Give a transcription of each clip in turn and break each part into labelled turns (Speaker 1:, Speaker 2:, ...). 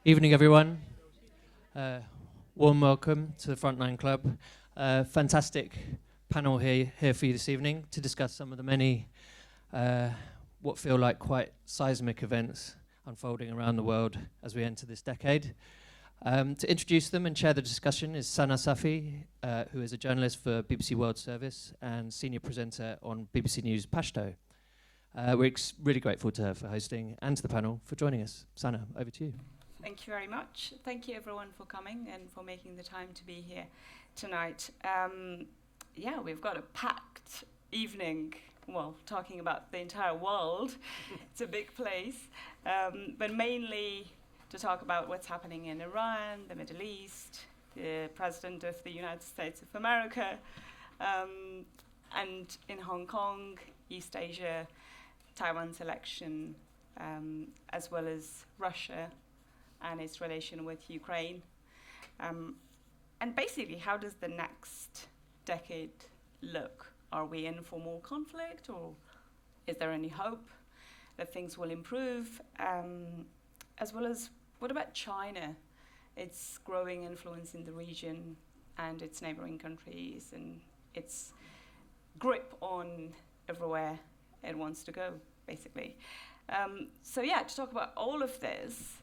Speaker 1: Evening, everyone. Warm welcome to the Frontline Club. Fantastic panel here for you this evening to discuss some of the many what feel like quite seismic events unfolding around the world as we enter this decade. To introduce them and chair the discussion is Sana Safi, who is a journalist for BBC World Service and senior presenter on BBC News Pashto. We're really grateful to her for hosting and to the panel for joining us. Sana, over to you.
Speaker 2: Thank you very much. Thank you everyone for coming and for making the time to be here tonight. We've got a packed evening, well, talking about the entire world. It's a big place, but mainly to talk about what's happening in Iran, the Middle East, the President of the United States of America, and in Hong Kong, East Asia, Taiwan's election, as well as Russia and its relation with Ukraine. And basically, how does the next decade look? Are we in for more conflict, or is there any hope that things will improve? As well as, what about China? Its growing influence in the region and its neighboring countries and its grip on everywhere it wants to go, basically. To talk about all of this,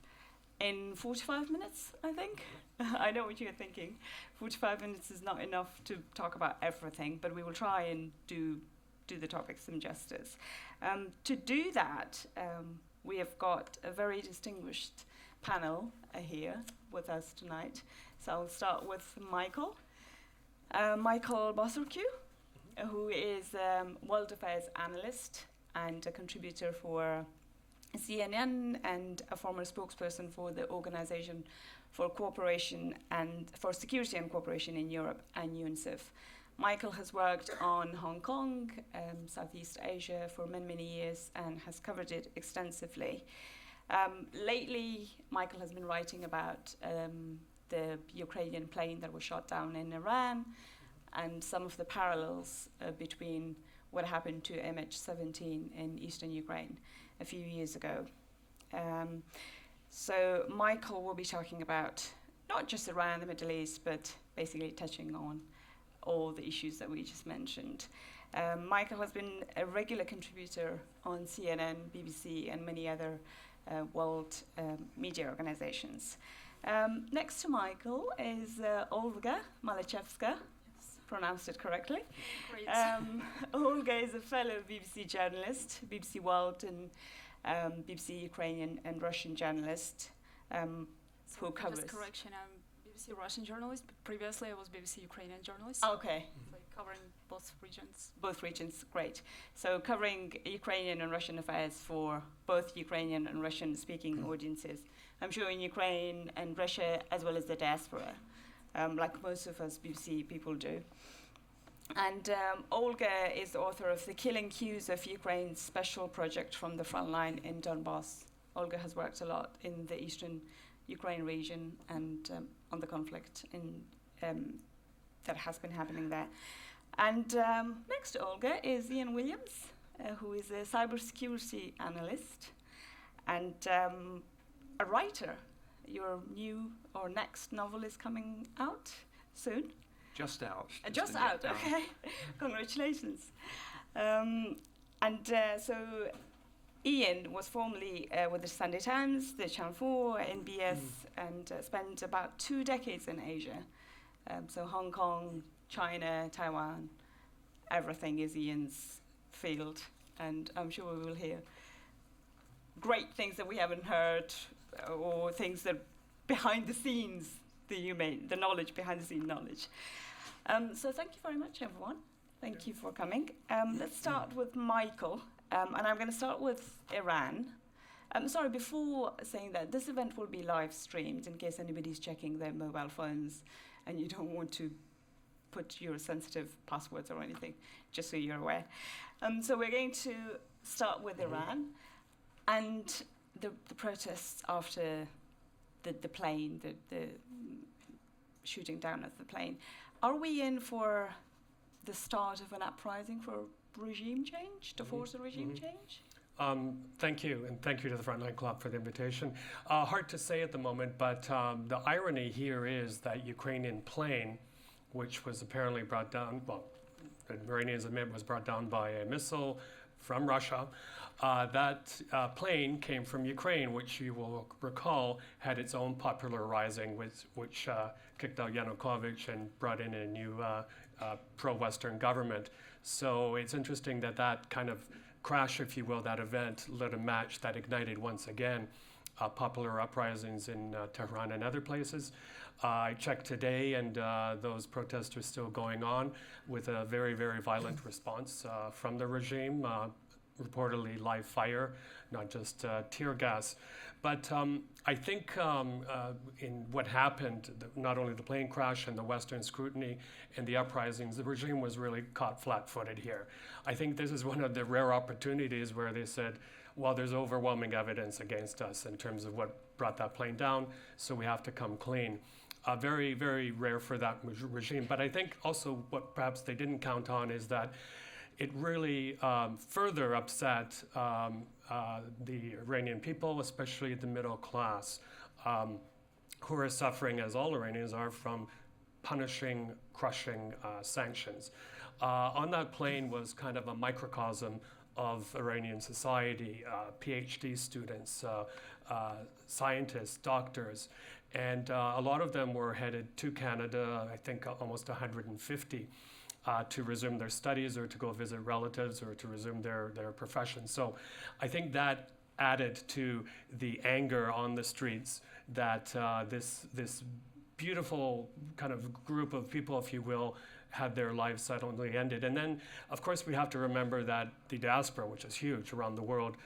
Speaker 2: in 45 minutes, I think. I know what you're thinking. 45 minutes is not enough to talk about everything, but we will try and do the topic some justice. To do that, we have got a very distinguished panel here with us tonight. So I'll start with Michael. Michael Bociurkiw, who is a world affairs analyst and a contributor for CNN and a former spokesperson for the Organization for Cooperation and for Security and Cooperation in Europe and UNICEF. Michael has worked on Hong Kong, Southeast Asia for many, many years and has covered it extensively. Lately, Michael has been writing about the Ukrainian plane that was shot down in Iran and some of the parallels between what happened to MH17 in eastern Ukraine a few years ago. So Michael will be talking about not just Iran, the Middle East, but basically touching on all the issues that we just mentioned. Michael has been a regular contributor on CNN, BBC, and many other world media organizations. Next to Michael is Olga Malchevska. Pronounced it correctly.
Speaker 3: Great.
Speaker 2: Olga is a fellow BBC journalist, BBC World and BBC Ukrainian and Russian journalist who covers.
Speaker 3: Just correction, I'm BBC Russian journalist, but previously I was BBC Ukrainian journalist.
Speaker 2: Okay.
Speaker 3: So covering both regions.
Speaker 2: Both regions, great. So covering Ukrainian and Russian affairs for both Ukrainian and Russian speaking audiences. I'm sure in Ukraine and Russia as well as the diaspora. Like most of us BBC people do. And Olga is the author of The Killing Cues of Ukraine's Special Project from the Frontline in Donbass. Olga has worked a lot in the eastern Ukraine region and on the conflict that has been happening there. And next to Olga is Ian Williams, who is a cybersecurity analyst and a writer. Your new or next novel is coming out soon?
Speaker 4: Just out.
Speaker 2: Just out, okay. Congratulations. So Ian was formerly with the Sunday Times, the Channel 4, NBS, and spent about 2 decades in Asia. So Hong Kong, China, Taiwan, everything is Ian's field. And I'm sure we will hear great things that we haven't heard or things that behind the scenes, the knowledge, behind the scene knowledge. So thank you very much, everyone. Thank you for coming. Let's start with Michael, and I'm going to start with Iran. Sorry, before saying that, this event will be live streamed in case anybody's checking their mobile phones and you don't want to put your sensitive passwords or anything, just so you're aware. So we're going to start with Iran and the protests after the plane, the shooting down of the plane. Are we in for the start of an uprising for regime change, to force a regime change?
Speaker 4: Thank you, and thank you to the Frontline Club for the invitation. Hard to say at the moment, but the irony here is that Ukrainian plane, which was apparently brought down, well, the Iranians admit was brought down by a missile from Russia. That plane came from Ukraine, which you will recall had its own popular rising, which kicked out Yanukovych and brought in a new pro-Western government. So it's interesting that that kind of crash, if you will, that event lit a match that ignited once again popular uprisings in Tehran and other places. I checked today, and those protests are still going on with a very, very violent response from the regime, reportedly live fire, not just tear gas. But I think in what happened, not only the plane crash and the Western scrutiny and the uprisings, the regime was really caught flat-footed here. I think this is one of the rare opportunities where they said, well, there's overwhelming evidence against us in terms of what brought that plane down, so we have to come clean. Very, very rare for that regime. But I think also what perhaps they didn't count on is that it really further upset the Iranian people, especially the middle class, who are suffering, as all Iranians are, from punishing, crushing sanctions. On that plane was kind of a microcosm of Iranian society, PhD students, scientists, doctors, and a lot of them were headed to Canada, I think almost 150. To resume their studies or to go visit relatives or to resume their profession. So I think that added to the anger on the streets that this beautiful kind of group of people, if you will, had their lives suddenly ended. And then, of course, we have to remember that the diaspora, which is huge around the world,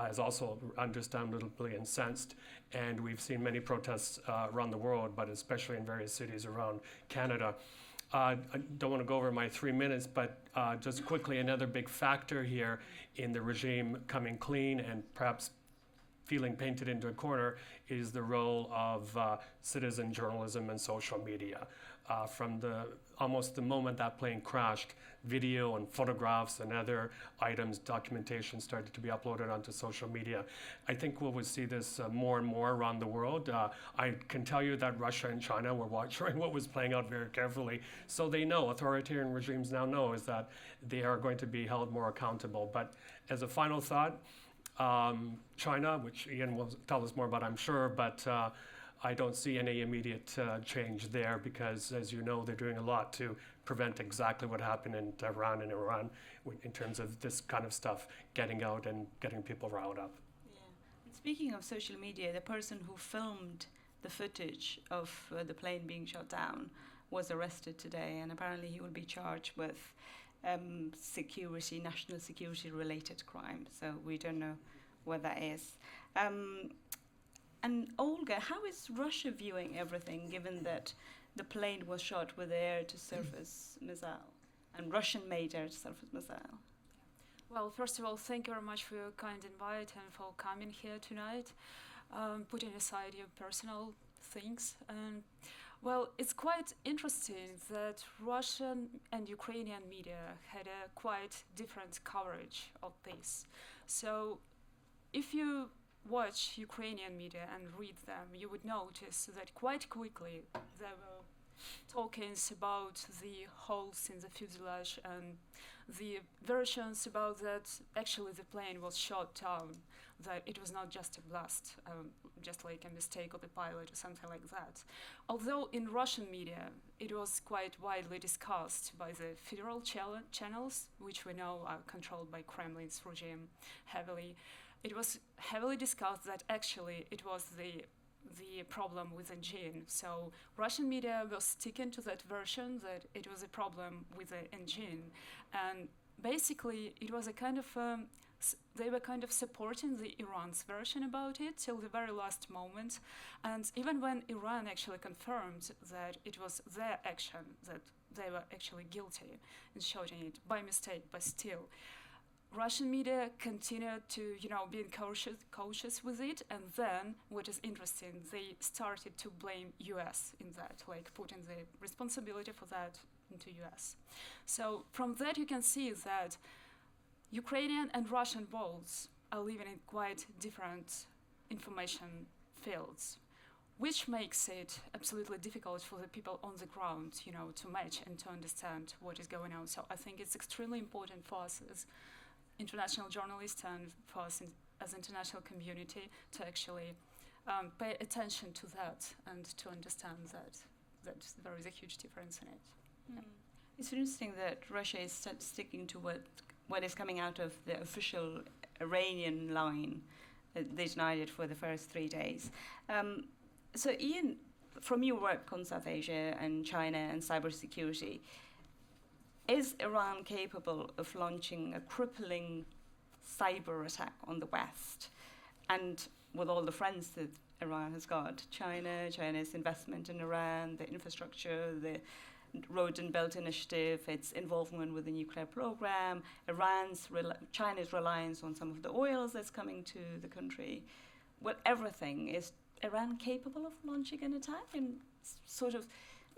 Speaker 4: is also understandably incensed. And we've seen many protests around the world, but especially in various cities around Canada. I don't want to go over my 3 minutes, but just quickly, another big factor here in the regime coming clean and perhaps feeling painted into a corner is the role of citizen journalism and social media. From almost the moment that plane crashed, video and photographs and other items, documentation started to be uploaded onto social media. I think we will see this more and more around the world. I can tell you that Russia and China were watching what was playing out very carefully. So they know, authoritarian regimes now know, is that they are going to be held more accountable. But as a final thought, China, which Ian will tell us more about, I'm sure, but I don't see any immediate change there because, as you know, they're doing a lot to prevent exactly what happened in Tehran and Iran in terms of this kind of stuff getting out and getting people riled up.
Speaker 2: Yeah. And speaking of social media, the person who filmed the footage of the plane being shot down was arrested today, and apparently he will be charged with national security related crime. So we don't know what that is. And Olga, how is Russia viewing everything, given that the plane was shot with air-to-surface missile, and Russian-made air-to-surface missile?
Speaker 3: Well, first of all, thank you very much for your kind invite and for coming here tonight, putting aside your personal things. Well, it's quite interesting that Russian and Ukrainian media had a quite different coverage of this. So if you watch Ukrainian media and read them, you would notice that quite quickly there were talkings about the holes in the fuselage and the versions about that actually the plane was shot down, that it was not just a blast, just like a mistake of the pilot or something like that. Although in Russian media it was quite widely discussed by the federal channels, which we know are controlled by Kremlin's regime heavily. It was heavily discussed that actually it was the problem with the engine. So Russian media was sticking to that version that it was a problem with the engine. And basically it was a kind of, they were kind of supporting the Iran's version about it till the very last moment. And even when Iran actually confirmed that it was their action, that they were actually guilty in shooting it by mistake, but still, Russian media continued to, being cautious with it, and then, what is interesting, they started to blame US in that, like putting the responsibility for that into US. So from that you can see that Ukrainian and Russian both are living in quite different information fields, which makes it absolutely difficult for the people on the ground, to match and to understand what is going on. So I think it's extremely important for us as international journalists and for us as international community to actually pay attention to that and to understand that there is a huge difference in it. Yeah.
Speaker 2: It's interesting that Russia is sticking to what is coming out of the official Iranian line. They denied it for the first 3 days. So Ian, from your work on South Asia and China and cybersecurity, is Iran capable of launching a crippling cyber attack on the West? And with all the friends that Iran has got, China's investment in Iran, the infrastructure, the Road and Belt Initiative, its involvement with the nuclear program, China's reliance on some of the oils that's coming to the country, everything, is Iran capable of launching an attack in sort of,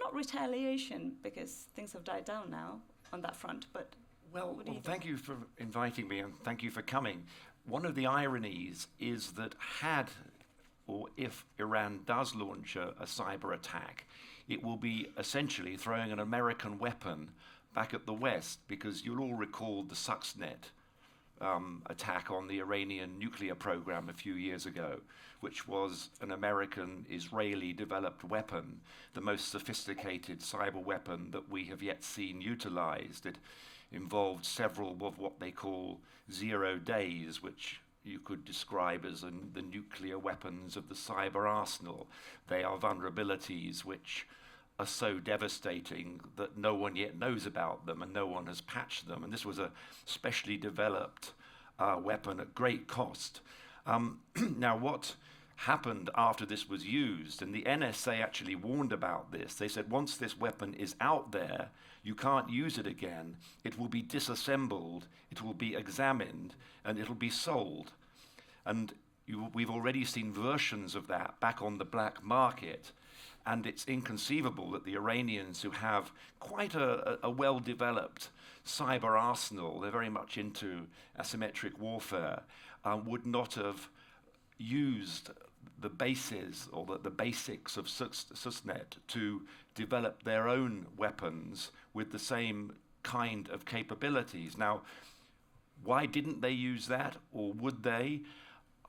Speaker 2: not retaliation, because things have died down now on that front, but
Speaker 5: Well, thank you for inviting me and thank you for coming. One of the ironies is that if Iran does launch a cyber attack, it will be essentially throwing an American weapon back at the West, because you'll all recall the Stuxnet attack on the Iranian nuclear program a few years ago, which was an American-Israeli developed weapon, the most sophisticated cyber weapon that we have yet seen utilized. It involved several of what they call 0 days, which you could describe as the nuclear weapons of the cyber arsenal. They are vulnerabilities which are so devastating that no one yet knows about them and no one has patched them. And this was a specially developed weapon at great cost. Now, what happened after this was used, and the NSA actually warned about this. They said, once this weapon is out there, you can't use it again. It will be disassembled, it will be examined, and it'll be sold. And we've already seen versions of that back on the black market. And it's inconceivable that the Iranians, who have quite a well-developed cyber arsenal, they're very much into asymmetric warfare, would not have used the bases or the basics of Stuxnet to develop their own weapons with the same kind of capabilities. Now, why didn't they use that, or would they?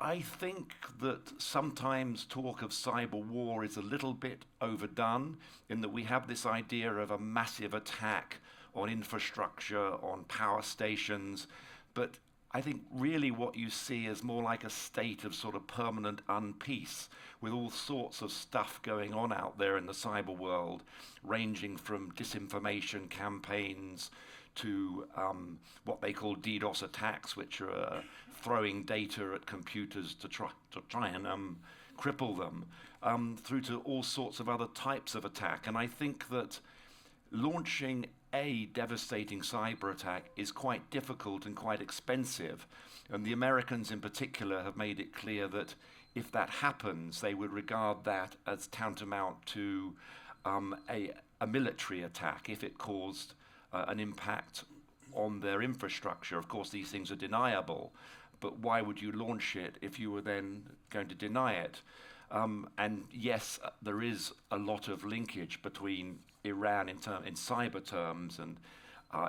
Speaker 5: I think that sometimes talk of cyber war is a little bit overdone, in that we have this idea of a massive attack on infrastructure, on power stations, but I think really what you see is more like a state of sort of permanent unpeace, with all sorts of stuff going on out there in the cyber world, ranging from disinformation campaigns to what they call DDoS attacks, which are throwing data at computers to try and cripple them, through to all sorts of other types of attack. And I think that launching a devastating cyber attack is quite difficult and quite expensive. And the Americans in particular have made it clear that if that happens, they would regard that as tantamount to a military attack if it caused an impact on their infrastructure. Of course, these things are deniable, but why would you launch it if you were then going to deny it? And yes, there is a lot of linkage between Iran in cyber terms and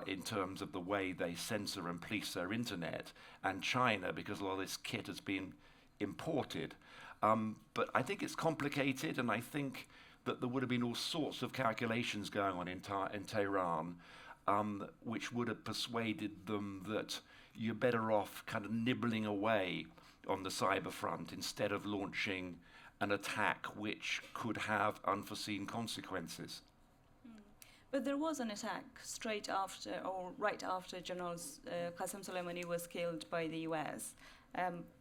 Speaker 5: in terms of the way they censor and police their internet, and China, because a lot of this kit has been imported. But I think it's complicated, and I think that there would have been all sorts of calculations going on in Tehran, which would have persuaded them that you're better off kind of nibbling away on the cyber front instead of launching an attack which could have unforeseen consequences.
Speaker 2: But there was an attack straight after, or right after General Qasem Soleimani was killed by the US,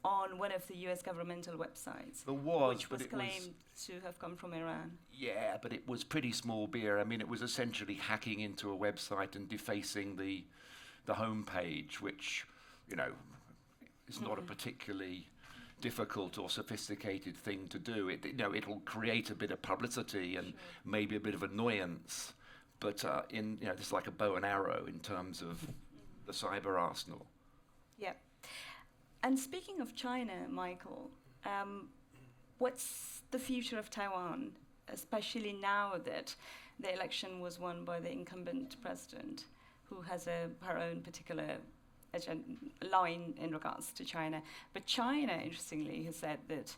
Speaker 2: on one of the US governmental websites.
Speaker 5: There was,
Speaker 2: which was claimed to have come from Iran.
Speaker 5: Yeah, but it was pretty small beer. I mean, it was essentially hacking into a website and defacing the homepage, which, is not a particularly difficult or sophisticated thing to do. It'll create a bit of publicity and maybe a bit of annoyance, but it's like a bow and arrow in terms of the cyber arsenal.
Speaker 2: Yeah. And speaking of China, Michael, what's the future of Taiwan, especially now that the election was won by the incumbent president, who has her own particular line in regards to China. But China, interestingly, has said that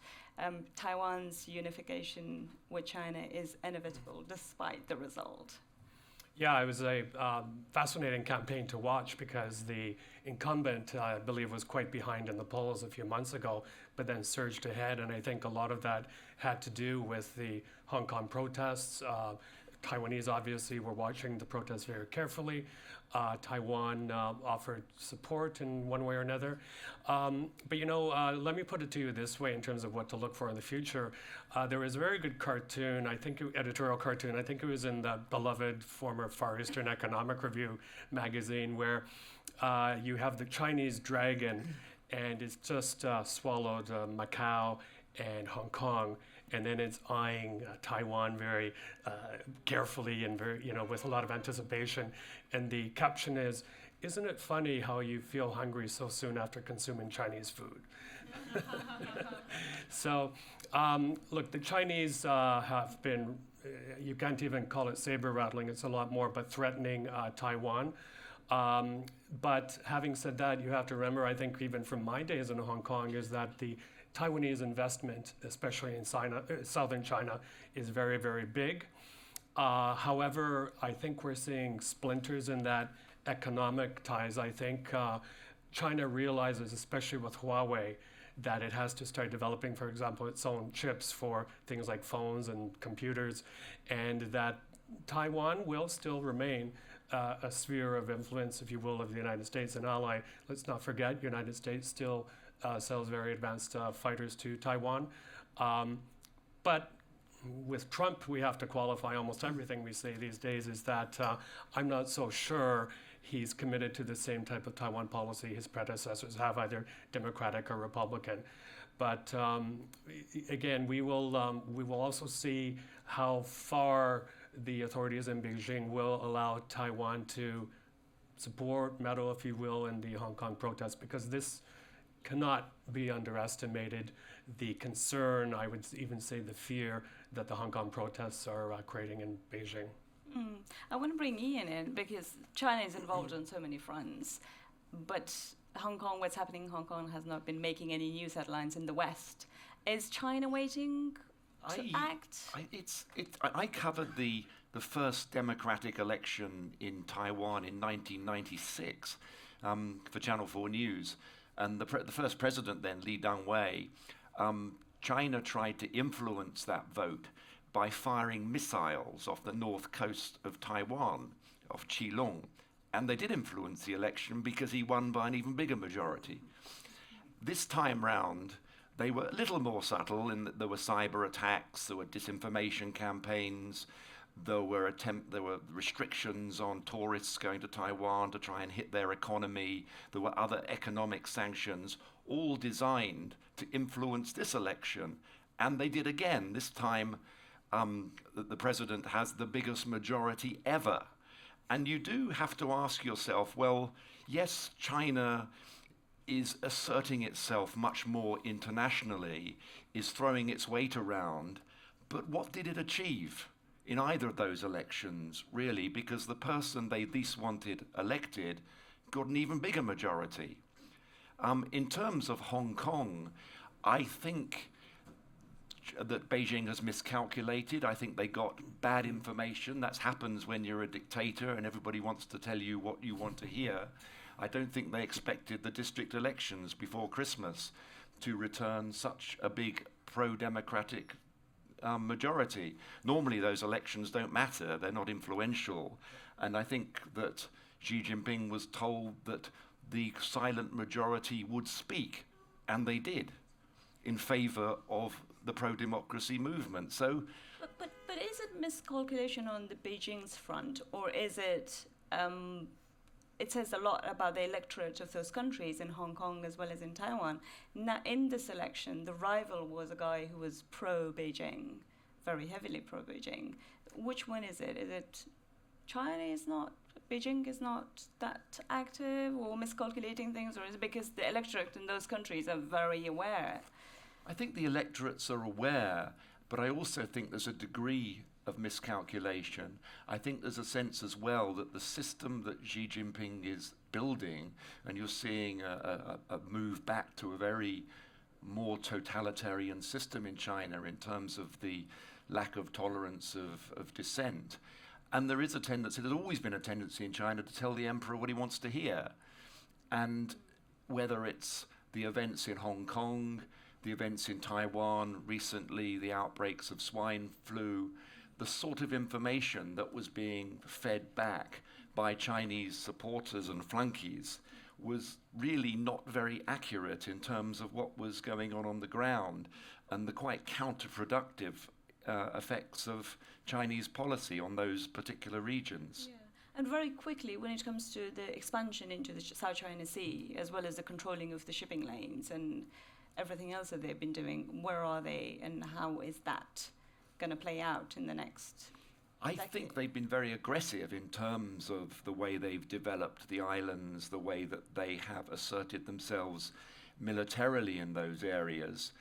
Speaker 2: Taiwan's unification with China is inevitable despite the result.
Speaker 4: Yeah, it was a fascinating campaign to watch because the incumbent, I believe, was quite behind in the polls a few months ago, but then surged ahead. And I think a lot of that had to do with the Hong Kong protests. Taiwanese obviously were watching the protests very carefully. Taiwan offered support in one way or another. But let me put it to you this way in terms of what to look for in the future. There was a very good cartoon, editorial cartoon, I think it was in the beloved former Far Eastern Economic Review magazine, where you have the Chinese dragon and it's just swallowed Macau and Hong Kong. And then it's eyeing Taiwan very carefully and very, with a lot of anticipation. And the caption is, "Isn't it funny how you feel hungry so soon after consuming Chinese food?" So, look, the Chinese have been, you can't even call it saber rattling, it's a lot more, but threatening Taiwan. But having said that, you have to remember, I think even from my days in Hong Kong, is that the Taiwanese investment, especially in southern China, is very, very big. However, I think we're seeing splinters in that economic ties. I think China realizes, especially with Huawei, that it has to start developing, for example, its own chips for things like phones and computers, and that Taiwan will still remain a sphere of influence, if you will, of the United States, an ally. Let's not forget, the United States still sells very advanced fighters to Taiwan. But with Trump, we have to qualify almost everything we say these days, is that I'm not so sure he's committed to the same type of Taiwan policy his predecessors have, either Democratic or Republican. But again, we will also see how far the authorities in Beijing will allow Taiwan to support, meddle, if you will, in the Hong Kong protests, because this cannot be underestimated, the concern, I would even say the fear, that the Hong Kong protests are creating in Beijing.
Speaker 2: I want to bring Ian in because China is involved on so many fronts, but Hong Kong, what's happening in Hong Kong has not been making any news headlines in the West. Is China waiting to act?
Speaker 5: I covered the first democratic election in Taiwan in 1996 for Channel 4 News. And the first president then, Lee Teng-hui, China tried to influence that vote by firing missiles off the north coast of Taiwan, off Keelung. And they did influence the election because he won by an even bigger majority. This time round, they were a little more subtle in that there were cyber attacks, there were disinformation campaigns, there were restrictions on tourists going to Taiwan to try and hit their economy. There were other economic sanctions, all designed to influence this election. And they did again. This time, the president has the biggest majority ever. And you do have to ask yourself, well, yes, China is asserting itself much more internationally, is throwing its weight around, but what did it achieve in either of those elections, really? Because the person they least wanted elected got an even bigger majority. In terms of Hong Kong, I think that Beijing has miscalculated. I think they got bad information. That happens when you're a dictator and everybody wants to tell you what you want to hear. I don't think they expected the district elections before Christmas to return such a big pro-democratic majority. Normally those elections don't matter, they're not influential. And I think that Xi Jinping was told that the silent majority would speak, and they did, in favor of the pro-democracy movement. So,
Speaker 2: but is it miscalculation on the Beijing's front, or is it? It says a lot about the electorate of those countries in Hong Kong as well as in Taiwan. Now, in this election, the rival was a guy who was pro-Beijing, very heavily pro-Beijing. Which one is it? Is it Beijing is not that active or miscalculating things, or is it because the electorate in those countries are very aware?
Speaker 5: I think the electorates are aware, but I also think there's a degree of miscalculation. I think there's a sense as well that the system that Xi Jinping is building, and you're seeing a move back to a very more totalitarian system in China in terms of the lack of tolerance of dissent. And there is a tendency, there's always been a tendency in China to tell the emperor what he wants to hear. And whether it's the events in Hong Kong, the events in Taiwan, recently the outbreaks of swine flu, the sort of information that was being fed back by Chinese supporters and flunkies was really not very accurate in terms of what was going on the ground, and the quite counterproductive effects of Chinese policy on those particular regions.
Speaker 2: Yeah. And very quickly, when it comes to the expansion into the South China Sea, as well as the controlling of the shipping lanes and everything else that they've been doing, where are they and how is that going to play out in the next
Speaker 5: I think they've been very aggressive in terms of the way they've developed the islands, the way that they have asserted themselves militarily in those areas.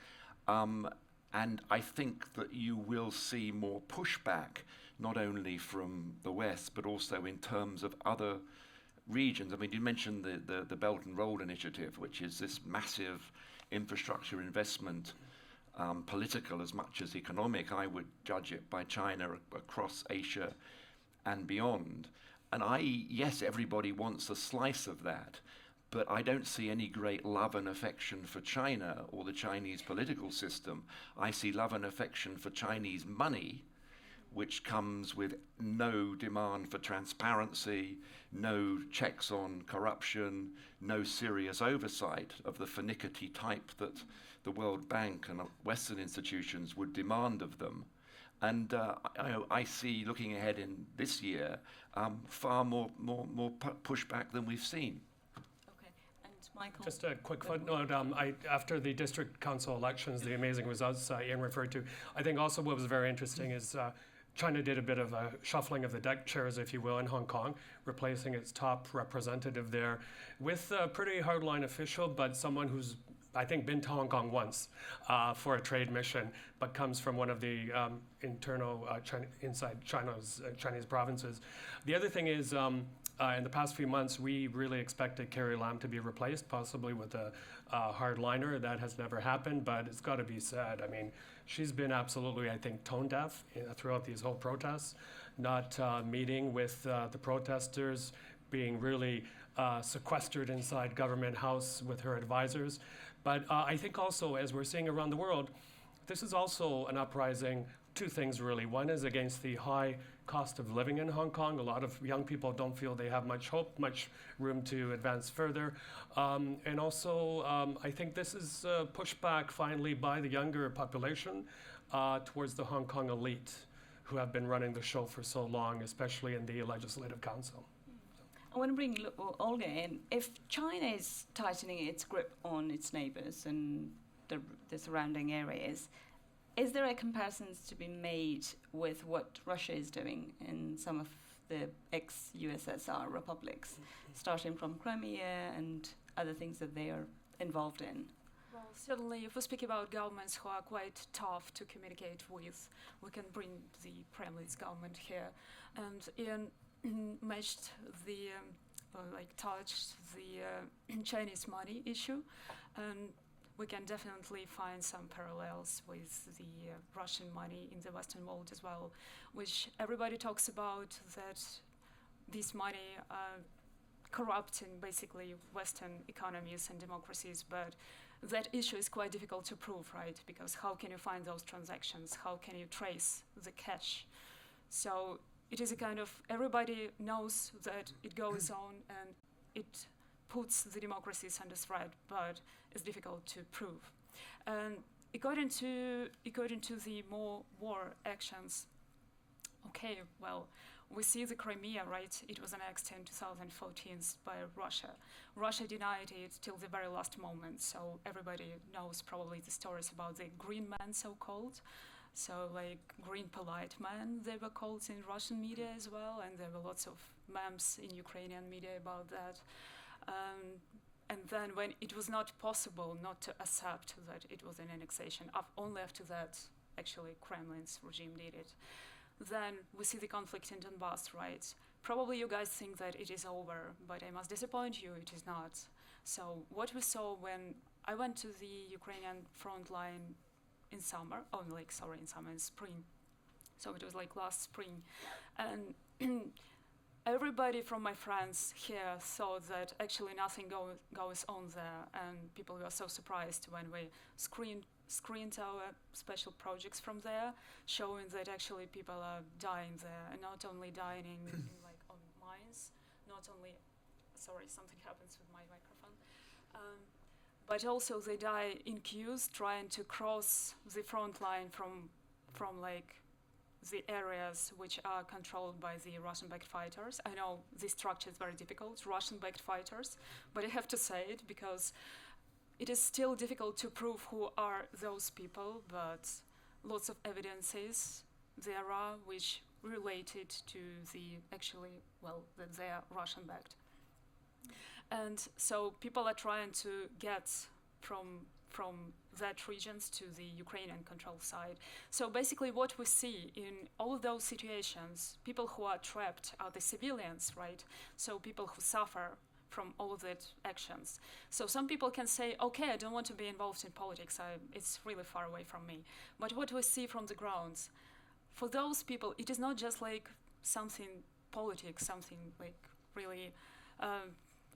Speaker 5: And I think that you will see more pushback, not only from the West, but also in terms of other regions. I mean, you mentioned the Belt and Road Initiative, which is this massive infrastructure investment, political as much as economic. I would judge it by China across Asia and beyond. And yes, everybody wants a slice of that, but I don't see any great love and affection for China or the Chinese political system. I see love and affection for Chinese money, which comes with no demand for transparency, no checks on corruption, no serious oversight of the finicky type that the World Bank and Western institutions would demand of them. And I see, looking ahead in this year, far more pushback than we've seen.
Speaker 2: Okay, and Michael?
Speaker 4: Just a quick footnote. After the district council elections, the amazing results Ian referred to, I think also what was very interesting is China did a bit of a shuffling of the deck chairs, if you will, in Hong Kong, replacing its top representative there with a pretty hardline official, but someone who's, I think, been to Hong Kong once for a trade mission, but comes from one of the internal inside Chinese provinces. The other thing is, in the past few months, we really expected Carrie Lam to be replaced, possibly with a hardliner. That has never happened, but it's got to be said. I mean, she's been absolutely, I think, tone deaf throughout these whole protests, not meeting with the protesters, being really sequestered inside Government House with her advisors. But I think also, as we're seeing around the world, this is also an uprising. Two things really. One is against the high cost of living in Hong Kong. A lot of young people don't feel they have much hope, much room to advance further. And also, I think this is pushed back finally by the younger population towards the Hong Kong elite who have been running the show for so long, especially in the Legislative Council.
Speaker 2: I want to bring Olga in. If China is tightening its grip on its neighbours and the surrounding areas, is there a comparison to be made with what Russia is doing in some of the ex-USSR republics, starting from Crimea and other things that they are involved in?
Speaker 3: Well, certainly, if we speak about governments who are quite tough to communicate with, we can bring the Kremlin's government here. And Ian touched the Chinese money issue, and we can definitely find some parallels with the Russian money in the Western world as well, which everybody talks about, that this money corrupting basically Western economies and democracies, but that issue is quite difficult to prove, right? Because how can you find those transactions? How can you trace the cash? So it is a kind of, everybody knows that it goes on and it puts the democracies under threat, but it's difficult to prove. And according to the more war actions, okay, well, we see the Crimea, right? It was annexed in 2014 by Russia. Russia denied it till the very last moment, so everybody knows probably the stories about the Green Man, so-called, So like green polite man, they were called in Russian media as well, and there were lots of memes in Ukrainian media about that. And then when it was not possible not to accept that it was an annexation, only after that, actually, Kremlin's regime did it. Then we see the conflict in Donbass, right? Probably you guys think that it is over, but I must disappoint you, it is not. So what we saw when I went to the Ukrainian front line in summer, in spring. So it was like last spring. And everybody from my friends here thought that actually nothing goes on there, and people were so surprised when we screened our special projects from there, showing that actually people are dying there, and not only dying in like on mines, not only, sorry, something happens with my microphone, but also they die in queues trying to cross the front line from like the areas which are controlled by the Russian-backed fighters. I know this structure is very difficult, Russian-backed fighters, but I have to say it because it is still difficult to prove who are those people, but lots of evidences there are which related to that they are Russian-backed. And so people are trying to get from that regions to the Ukrainian control side. So basically what we see in all of those situations, people who are trapped are the civilians, right? So people who suffer from all of that actions. So some people can say, okay, I don't want to be involved in politics, it's really far away from me. But what we see from the grounds, for those people, it is not just like something politics, something like really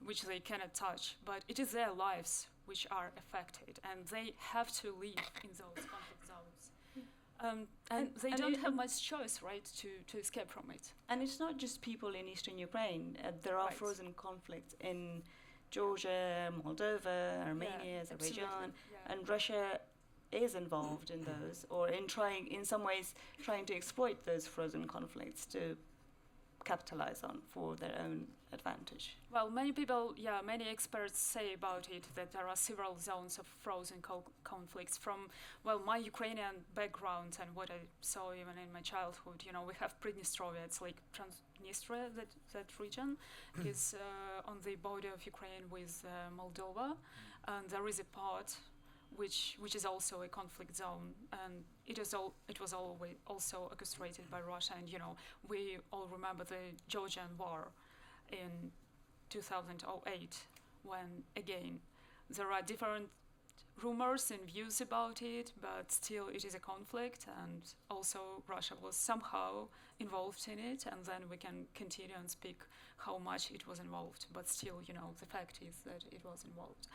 Speaker 3: which they cannot touch, but it is their lives which are affected, and they have to live in those conflict zones. And they don't have much choice, right, to escape from it.
Speaker 2: And it's not just people in eastern Ukraine. There are frozen conflicts in Georgia, Moldova, Armenia, Azerbaijan, and Russia is involved in those, or in some ways trying to exploit those frozen conflicts to capitalize on for their own advantage.
Speaker 3: Well, many experts say about it that there are several zones of frozen conflicts from, my Ukrainian background and what I saw even in my childhood. We have Pridnestrovia, it's like Transnistria, that region is on the border of Ukraine with Moldova, and there is a part which is also a conflict zone, and it was always also orchestrated by Russia. And we all remember the Georgian War in 2008, when again there are different rumors and views about it, but still it is a conflict, and also Russia was somehow involved in it, and then we can continue and speak how much it was involved, but still the fact is that it was involved.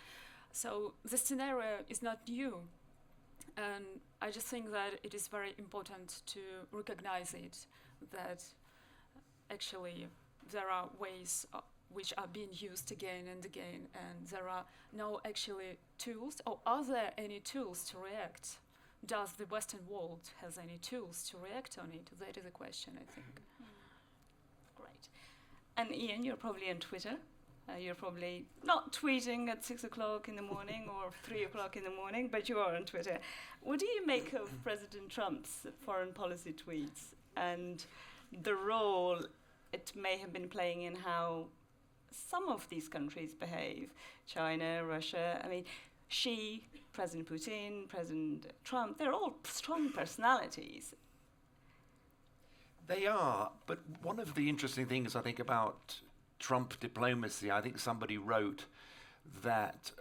Speaker 3: So the scenario is not new, and I just think that it is very important to recognize it, that actually there are ways which are being used again and again, and there are no actually tools, or are there any tools to react? Does the Western world has any tools to react on it? That is a question, I think.
Speaker 2: Great. And Ian, you're probably on Twitter. You're probably not tweeting at 6 o'clock in the morning or 3 o'clock in the morning, but you are on Twitter. What do you make of President Trump's foreign policy tweets and the role it may have been playing in how some of these countries behave? China, Russia, President Putin, President Trump, they're all strong personalities.
Speaker 5: They are, but one of the interesting things I think about Trump diplomacy, I think somebody wrote that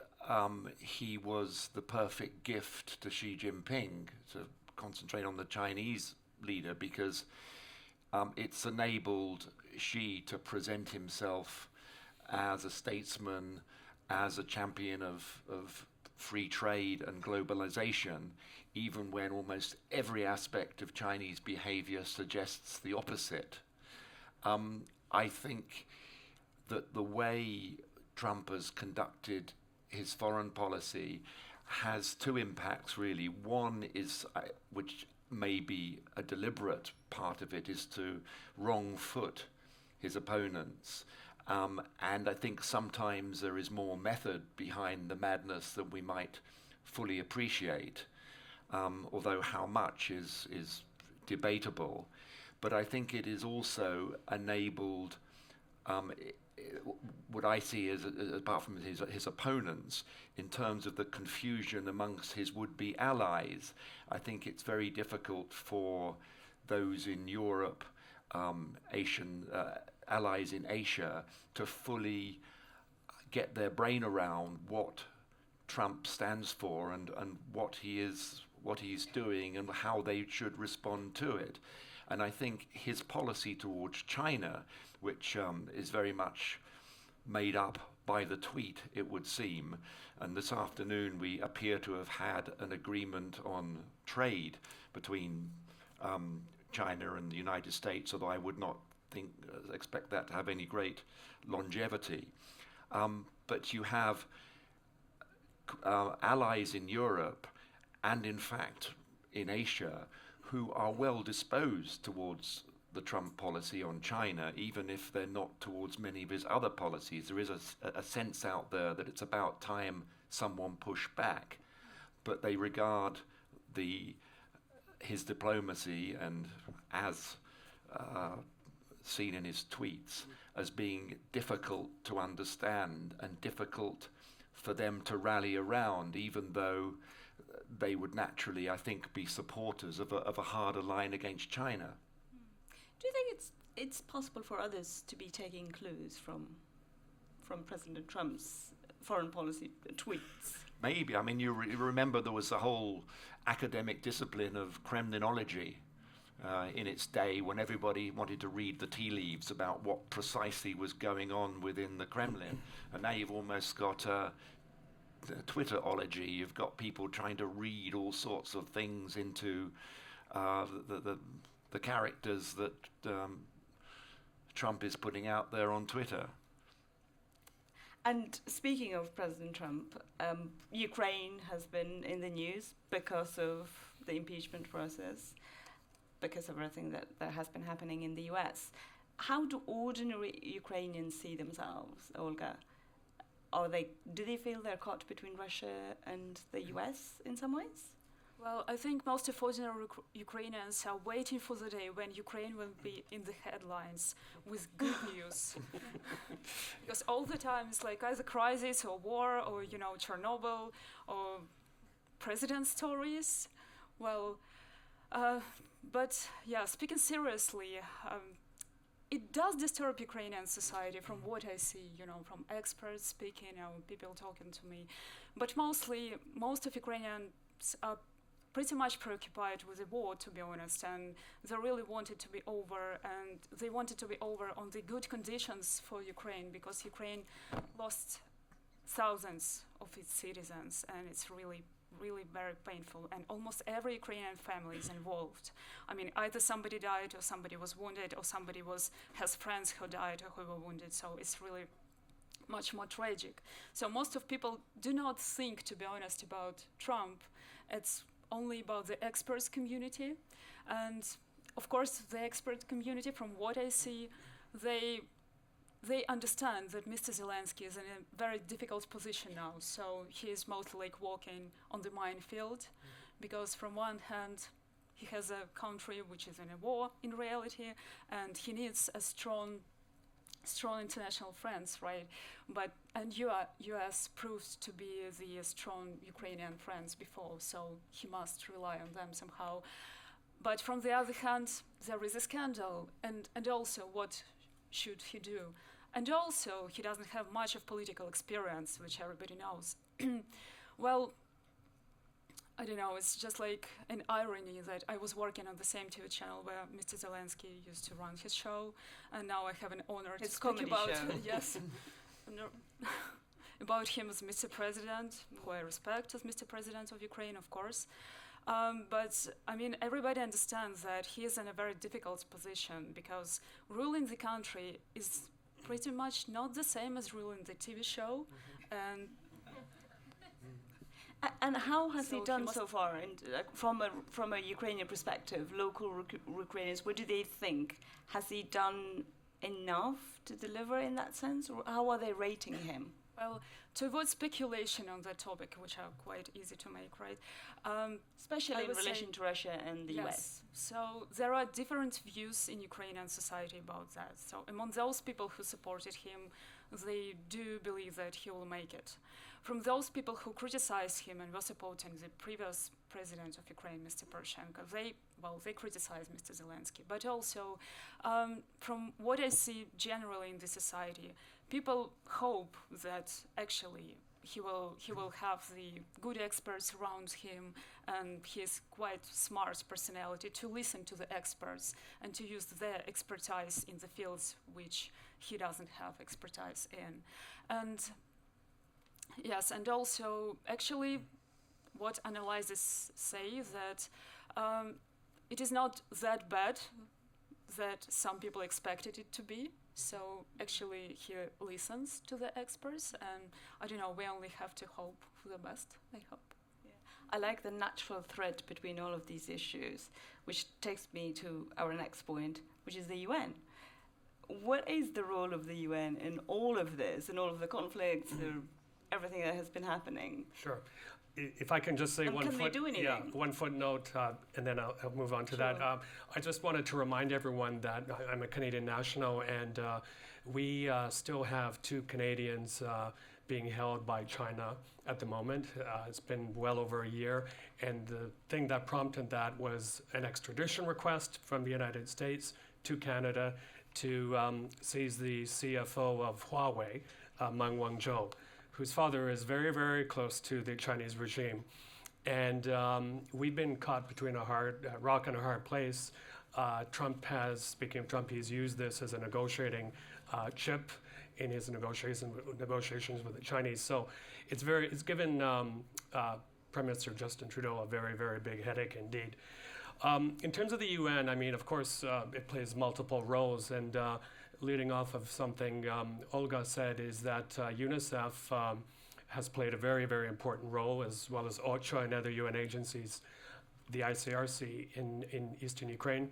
Speaker 5: he was the perfect gift to Xi Jinping, to concentrate on the Chinese leader, because it's enabled Xi to present himself as a statesman, as a champion of free trade and globalization, even when almost every aspect of Chinese behavior suggests the opposite. I think that the way Trump has conducted his foreign policy has two impacts, really. One is, which may be a deliberate part of it, is to wrong foot his opponents. And I think sometimes there is more method behind the madness than we might fully appreciate. although how much is debatable. But I think it is also enabled what I see as apart from his opponents, in terms of the confusion amongst his would-be allies. I think it's very difficult for those in Europe, Asian allies in Asia, to fully get their brain around what Trump stands for and what he's doing and how they should respond to it. And I think his policy towards China, which is very much made up by the tweet, it would seem, and this afternoon we appear to have had an agreement on trade between China and the United States, although I would not expect that to have any great longevity. But you have allies in Europe and in fact in Asia who are well disposed towards the Trump policy on China, even if they're not towards many of his other policies. There is a sense out there that it's about time someone pushed back, but they regard his diplomacy and as seen in his tweets as being difficult to understand and difficult for them to rally around, even though they would naturally, I think, be supporters of a harder line against China.
Speaker 2: Do you think it's possible for others to be taking clues from President Trump's foreign policy tweets?
Speaker 5: Maybe. I mean, you remember there was a whole academic discipline of Kremlinology in its day, when everybody wanted to read the tea leaves about what precisely was going on within the Kremlin. And now you've almost got Twitterology. You've got people trying to read all sorts of things into the characters that Trump is putting out there on Twitter.
Speaker 2: And speaking of President Trump, Ukraine has been in the news because of the impeachment process, because of everything that has been happening in the US. How do ordinary Ukrainians see themselves, Olga? Do they feel they're caught between Russia and the US in some ways?
Speaker 3: Well, I think most of ordinary Ukrainians are waiting for the day when Ukraine will be in the headlines with good news. Because all the time it's like either crisis or war or, Chernobyl or president stories. Well, but yeah, speaking seriously, it does disturb Ukrainian society from what I see, from experts speaking, people talking to me. But most of Ukrainians are pretty much preoccupied with the war, to be honest, and they really want it to be over, and they want it to be over on the good conditions for Ukraine, because Ukraine lost thousands of its citizens, and it's really, really very painful, and almost every Ukrainian family is involved. I mean, either somebody died, or somebody was wounded, or somebody has friends who died or who were wounded, so it's really much more tragic. So most of people do not think, to be honest, about Trump. It's only about the experts community, and of course the expert community, from what I see, they understand that Mr. Zelensky is in a very difficult position now, so he is mostly like walking on the minefield, because from one hand he has a country which is in a war in reality, and he needs a strong international friends, right? And US proved to be the strong Ukrainian friends before, so he must rely on them somehow. But from the other hand, there is a scandal, and also what should he do? And also he doesn't have much of political experience, which everybody knows. Well, I don't know, it's just like an irony that I was working on the same TV channel where Mr. Zelensky used to run his show, and now I have an honor to speak about yes, about him as Mr. President, who I respect as Mr. President of Ukraine, of course. But I mean, everybody understands that he is in a very difficult position, because ruling the country is pretty much not the same as ruling the TV show,
Speaker 2: and how has he done so far? And from a Ukrainian perspective, local Ukrainians, what do they think? Has he done enough to deliver in that sense, or how are they rating him?
Speaker 3: Well, to avoid speculation on that topic, which are quite easy to make, right?
Speaker 2: Especially
Speaker 3: I
Speaker 2: in
Speaker 3: would
Speaker 2: relation
Speaker 3: say-
Speaker 2: to Russia and the US.
Speaker 3: Yes. So there are different views in Ukrainian society about that. So among those people who supported him, they do believe that he will make it. From those people who criticized him and were supporting the previous president of Ukraine, Mr. Poroshenko, they criticize Mr. Zelensky. But also, from what I see generally in the society, people hope that actually he will have the good experts around him and his quite smart personality to listen to the experts and to use their expertise in the fields which he doesn't have expertise in. And yes, and also actually what analysts say that it is not that bad that some people expected it to be. So actually he listens to the experts, and I don't know, we only have to hope for the best, I hope.
Speaker 2: I like the natural thread between all of these issues, which takes me to our next point, which is the UN. What is the role of the UN in all of this, in all of the conflicts, everything that has been happening?
Speaker 4: Sure. If I can just say
Speaker 2: And can they do anything?
Speaker 4: one footnote, and then I'll move on to
Speaker 2: Sure.
Speaker 4: that. I just wanted to remind everyone that I'm a Canadian national, and we still have 2 Canadians being held by China at the moment. It's been well over a year, and the thing that prompted that was an extradition request from the United States to Canada to seize the CFO of Huawei, Meng Wanzhou, whose father is very, very close to the Chinese regime. And we've been caught between a rock and a hard place. Speaking of Trump, he's used this as a negotiating chip in his negotiations with the Chinese. So it's given Prime Minister Justin Trudeau a very, very big headache indeed. In terms of the UN, I mean, of course, it plays multiple roles, and leading off of something Olga said is that UNICEF has played a very, very important role, as well as OCHA and other UN agencies, the ICRC in eastern Ukraine.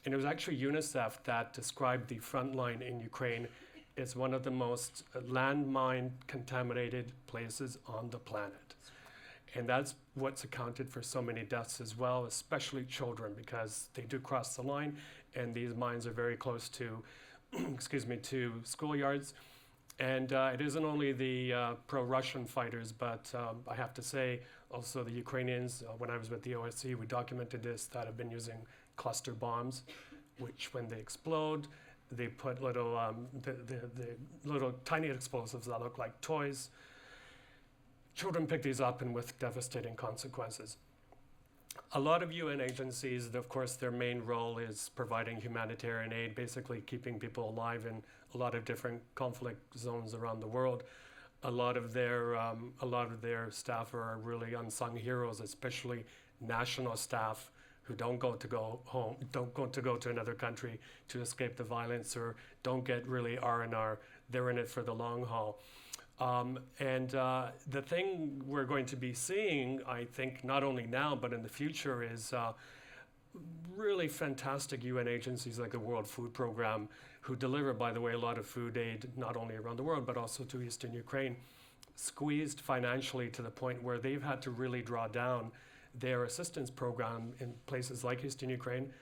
Speaker 4: And it was actually UNICEF that described the front line in Ukraine as one of the most landmine contaminated places on the planet. And that's what's accounted for so many deaths as well, especially children, because they do cross the line, and these mines are very close to to schoolyards. And it isn't only the pro-Russian fighters, but I have to say also the Ukrainians, when I was with the OSCE, we documented this, that have been using cluster bombs, which when they explode, they put little, the little tiny explosives that look like toys. Children pick these up, and with devastating consequences. A lot of UN agencies, of course, their main role is providing humanitarian aid, basically keeping people alive in a lot of different conflict zones around the world. A lot of their staff are really unsung heroes, especially national staff who don't go to another country to escape the violence, or don't get really R&R. They're in it for the long haul. The thing we're going to be seeing, I think, not only now but in the future, is really fantastic UN agencies like the World Food Program, who deliver, by the way, a lot of food aid not only around the world but also to eastern Ukraine, squeezed financially to the point where they've had to really draw down their assistance program in places like eastern Ukraine,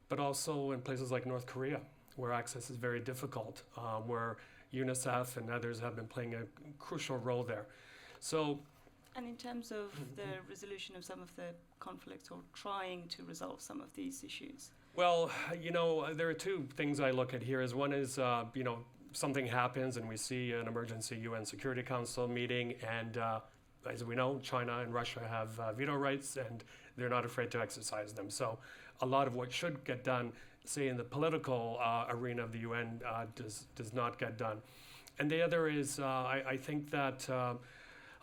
Speaker 4: but also in places like North Korea, where access is very difficult, where UNICEF and others have been playing a crucial role there. So,
Speaker 2: and in terms of the resolution of some of the conflicts, or trying to resolve some of these issues?
Speaker 4: Well, there are 2 things I look at here. One is, something happens and we see an emergency UN Security Council meeting, and as we know, China and Russia have veto rights, and they're not afraid to exercise them. So a lot of what should get done, say in the political arena of the UN, does not get done. And the other is, I think that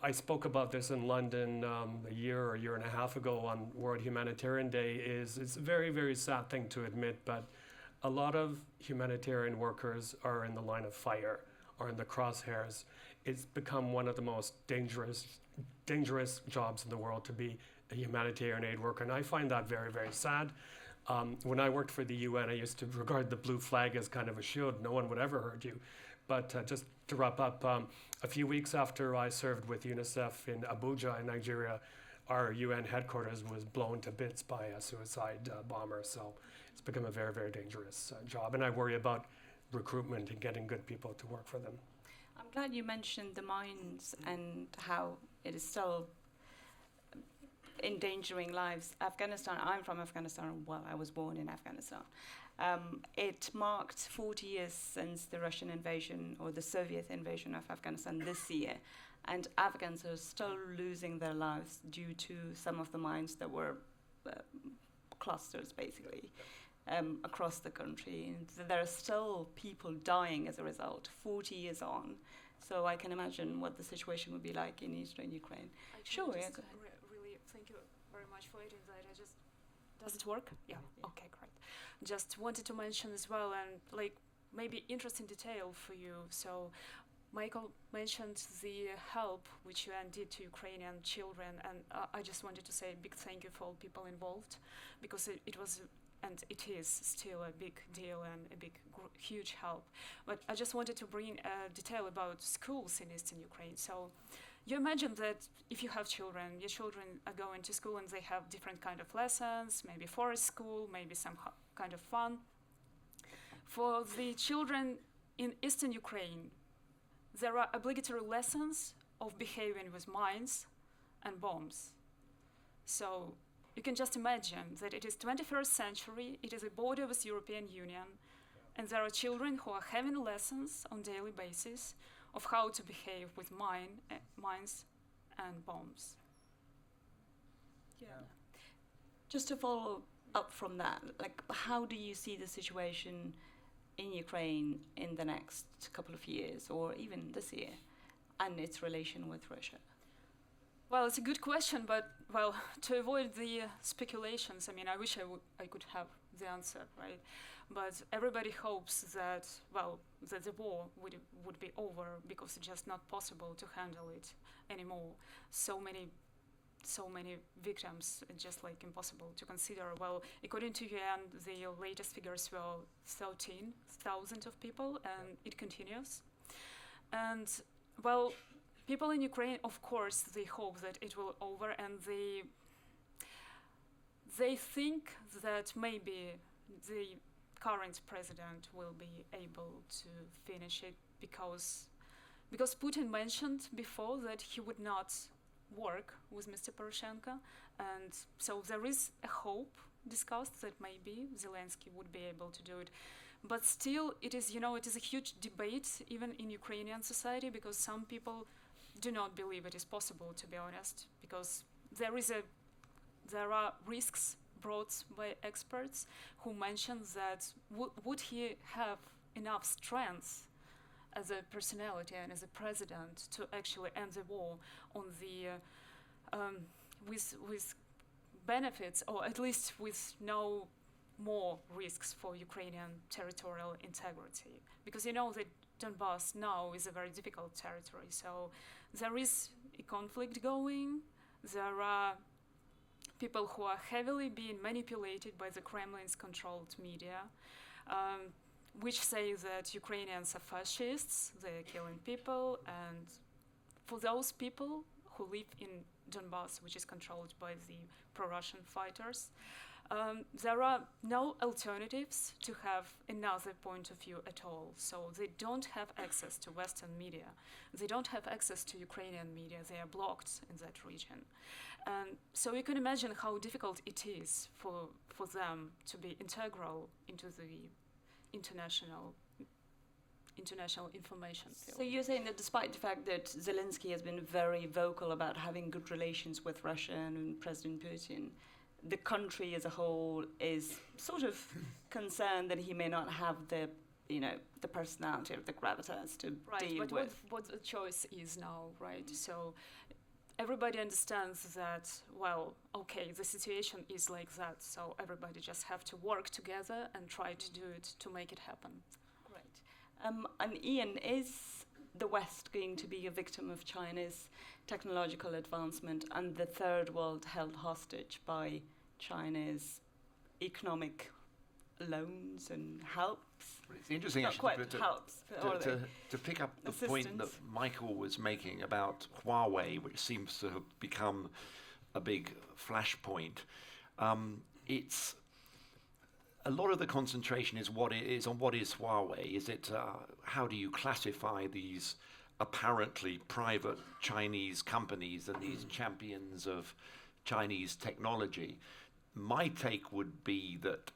Speaker 4: I spoke about this in London a year and a half ago on World Humanitarian Day. It's a very, very sad thing to admit, but a lot of humanitarian workers are in the line of fire or in the crosshairs. It's become one of the most dangerous jobs in the world to be a humanitarian aid worker, and I find that very, very sad. When I worked for the UN, I used to regard the blue flag as kind of a shield. No one would ever hurt you. But just to wrap up, a few weeks after I served with UNICEF in Abuja in Nigeria, our UN headquarters was blown to bits by a suicide bomber. So it's become a very, very dangerous job. And I worry about recruitment and getting good people to work for them.
Speaker 2: I'm glad you mentioned the mines and how it is still endangering lives. Afghanistan, I'm from Afghanistan. Well, I was born in Afghanistan. It marked 40 years since the Russian invasion or the Soviet invasion of Afghanistan this year. And Afghans are still losing their lives due to some of the mines that were clusters, basically, across the country. And there are still people dying as a result, 40 years on. So I can imagine what the situation would be like in eastern Ukraine. Sure, yeah.
Speaker 3: Really, thank you very much for adding that. Does it work? Yeah. Okay, great. Just wanted to mention as well, and like maybe interesting detail for you. So Michael mentioned the help which UN did to Ukrainian children, and I just wanted to say a big thank you for all people involved, because it was, and it is still a big deal and a big, huge help. But I just wanted to bring a detail about schools in Eastern Ukraine. So you imagine that if you have children, your children are going to school and they have different kind of lessons, maybe forest school, maybe some kind of fun. For the children in Eastern Ukraine, there are obligatory lessons of behaving with mines and bombs. So you can just imagine that it is 21st century, it is a border with European Union, and there are children who are having lessons on daily basis of how to behave with mines and bombs. Yeah.
Speaker 2: Just to follow up from that, like, how do you see the situation in Ukraine in the next couple of years, or even this year, and its relation with Russia?
Speaker 3: Well, it's a good question, but well, to avoid the speculations, I mean, I wish I could have the answer, right? But everybody hopes that, well, that the war would be over, because it's just not possible to handle it anymore. So many victims, it's just like impossible to consider. Well, according to UN, the latest figures were 13,000 of people, and it continues. And well, people in Ukraine, of course, they hope that it will over, and they think that maybe the current president will be able to finish it, because Putin mentioned before that he would not work with Mr. Poroshenko, and so there is a hope discussed that maybe Zelensky would be able to do it. But still, it is a huge debate even in Ukrainian society, because some people do not believe it is possible, to be honest, because there are risks brought by experts who mention that would he have enough strength as a personality and as a president to actually end the war on the with benefits, or at least with no more risks for Ukrainian territorial integrity, because that Donbass now is a very difficult territory. So there is a conflict going. There are people who are heavily being manipulated by the Kremlin's controlled media, which say that Ukrainians are fascists, they're killing people, and for those people who live in Donbass, which is controlled by the pro-Russian fighters, there are no alternatives to have another point of view at all. So they don't have access to Western media. They don't have access to Ukrainian media. They are blocked in that region. And so you can imagine how difficult it is for them to be integral into the international information field.
Speaker 2: So you're saying that despite the fact that Zelensky has been very vocal about having good relations with Russia and President Putin, the country as a whole is sort of concerned that he may not have the personality or the gravitas to deal
Speaker 3: with.
Speaker 2: Right,
Speaker 3: but what the choice is now, right? So everybody understands that, well, okay, the situation is like that, so everybody just have to work together and try to do it to make it happen.
Speaker 2: Great. And Ian, is the West going to be a victim of China's technological advancement and the third world held hostage by China's economic loans and helps.
Speaker 5: It's interesting
Speaker 2: Not
Speaker 5: actually
Speaker 2: quite helps, but
Speaker 5: to pick up the point that Michael was making about Huawei, which seems to have become a big flashpoint. It's a lot of the concentration is what is Huawei. Is it how do you classify these apparently private Chinese companies and these champions of Chinese technology? My take would be that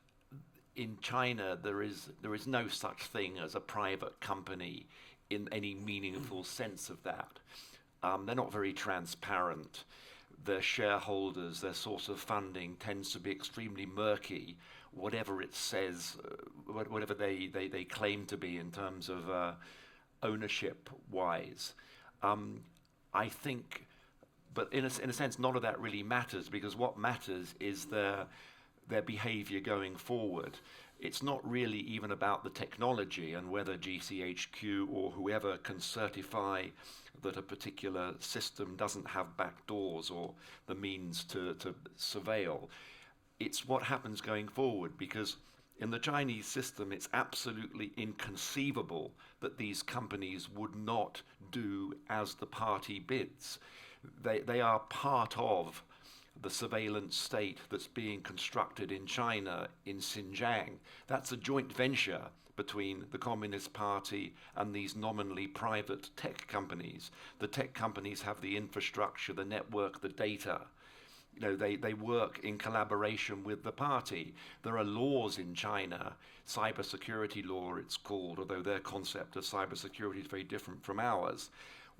Speaker 5: in China there is no such thing as a private company in any meaningful sense of that. They're not very transparent. Their shareholders, their source of funding tends to be extremely murky, whatever it says, whatever they claim to be in terms of ownership-wise. I think, but in a sense, none of that really matters, because what matters is their behavior going forward. It's not really even about the technology and whether GCHQ or whoever can certify that a particular system doesn't have backdoors or the means to surveil. It's what happens going forward, because in the Chinese system, it's absolutely inconceivable that these companies would not do as the party bids. They are part of the surveillance state that's being constructed in China, in Xinjiang. That's a joint venture between the Communist Party and these nominally private tech companies. The tech companies have the infrastructure, the network, the data. You know, they work in collaboration with the party. There are laws in China, cybersecurity law it's called, although their concept of cybersecurity is very different from ours,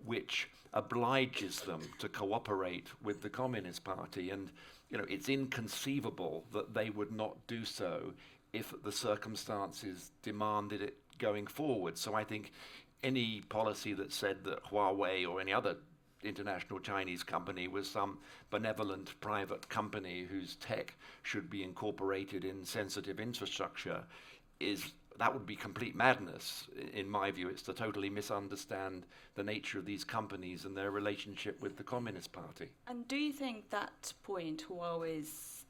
Speaker 5: which obliges them to cooperate with the Communist Party. And you know, it's inconceivable that they would not do so if the circumstances demanded it going forward. So I think any policy that said that Huawei or any other international Chinese company was some benevolent private company whose tech should be incorporated in sensitive infrastructure that would be complete madness. In my view, it's to totally misunderstand the nature of these companies and their relationship with the Communist Party.
Speaker 2: And do you think that point, Huawei's,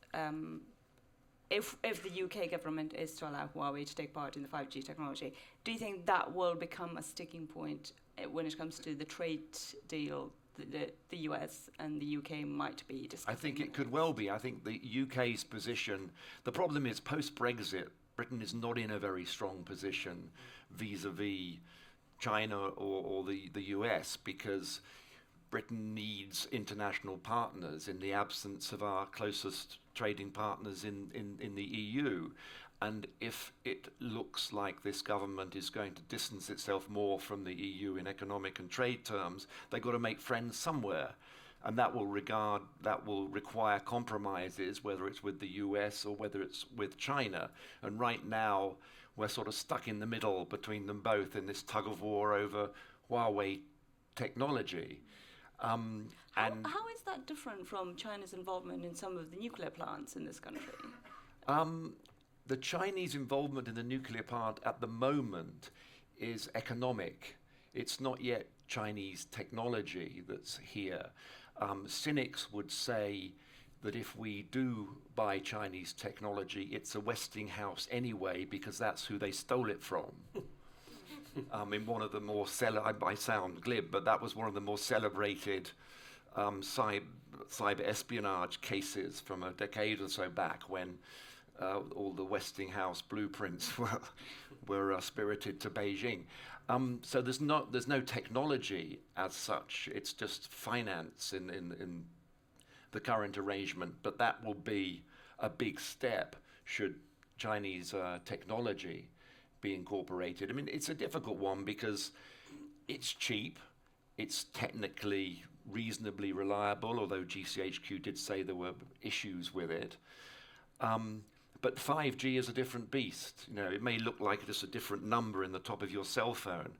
Speaker 2: if the UK government is to allow Huawei to take part in the 5G technology, do you think that will become a sticking point when it comes to the trade deal the US and the UK might be discussing?
Speaker 5: I think it could well be. I think the UK's position, the problem is post-Brexit, Britain is not in a very strong position vis-a-vis China or the US, because Britain needs international partners in the absence of our closest trading partners in the EU. And if it looks like this government is going to distance itself more from the EU in economic and trade terms, they've got to make friends somewhere. And that will require compromises, whether it's with the US or whether it's with China. And right now, we're sort of stuck in the middle between them both in this tug of war over Huawei technology.
Speaker 2: How is that different from China's involvement in some of the nuclear plants in this country?
Speaker 5: The Chinese involvement in the nuclear plant at the moment is economic. It's not yet Chinese technology that's here. Cynics would say that if we do buy Chinese technology, it's a Westinghouse anyway, because that's who they stole it from. In one of the more I sound glib, but that was one of the more celebrated cyber espionage cases from a decade or so back, when all the Westinghouse blueprints were spirited to Beijing. So there's no technology as such. It's just finance in the current arrangement. But that will be a big step should Chinese technology be incorporated. I mean, it's a difficult one because it's cheap. It's technically reasonably reliable, although GCHQ did say there were issues with it. But 5G is a different beast. You know, it may look like just a different number in the top of your cell phone,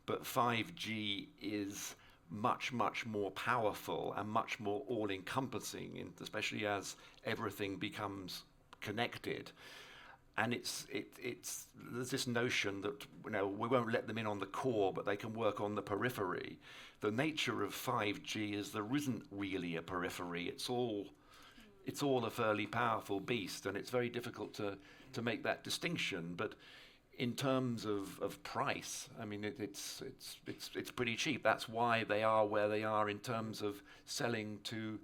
Speaker 5: but 5G is much, much more powerful and much more all-encompassing, especially as everything becomes connected. And there's this notion that, you know, we won't let them in on the core, but they can work on the periphery. The nature of 5G is there isn't really a periphery. It's all it's all a fairly powerful beast, and it's very difficult to make that distinction. But in terms of price, I mean, it's pretty cheap. That's why they are where they are in terms of selling to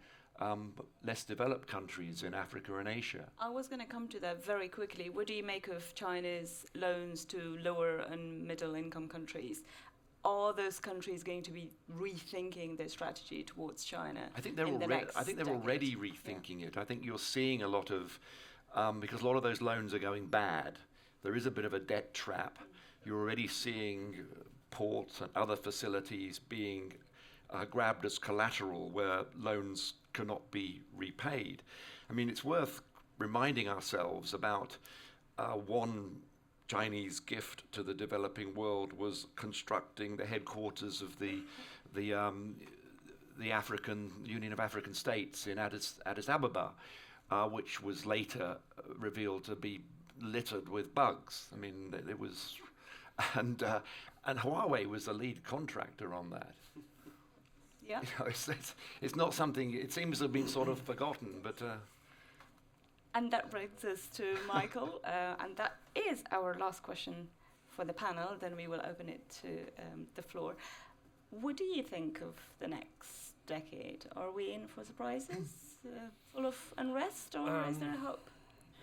Speaker 5: less developed countries in Africa and Asia.
Speaker 2: I was going to come to that very quickly. What do you make of China's loans to lower and middle income countries? Are those countries going to be rethinking their strategy towards China?
Speaker 5: I think they're already rethinking it. I think you're seeing a lot of because a lot of those loans are going bad. There is a bit of a debt trap. You're already seeing ports and other facilities being grabbed as collateral where loans cannot be repaid. I mean, it's worth reminding ourselves about one Chinese gift to the developing world was constructing the headquarters of the African Union of African States in Addis Ababa, which was later revealed to be littered with bugs. I mean, it was, and Huawei was the lead contractor on that.
Speaker 2: Yeah.
Speaker 5: You know, it's not something. It seems to have been sort of forgotten, but.
Speaker 2: And that brings us to Michael, and that is our last question for the panel. Then we will open it to the floor. What do you think of the next decade? Are we in for surprises, full of unrest, or is there hope?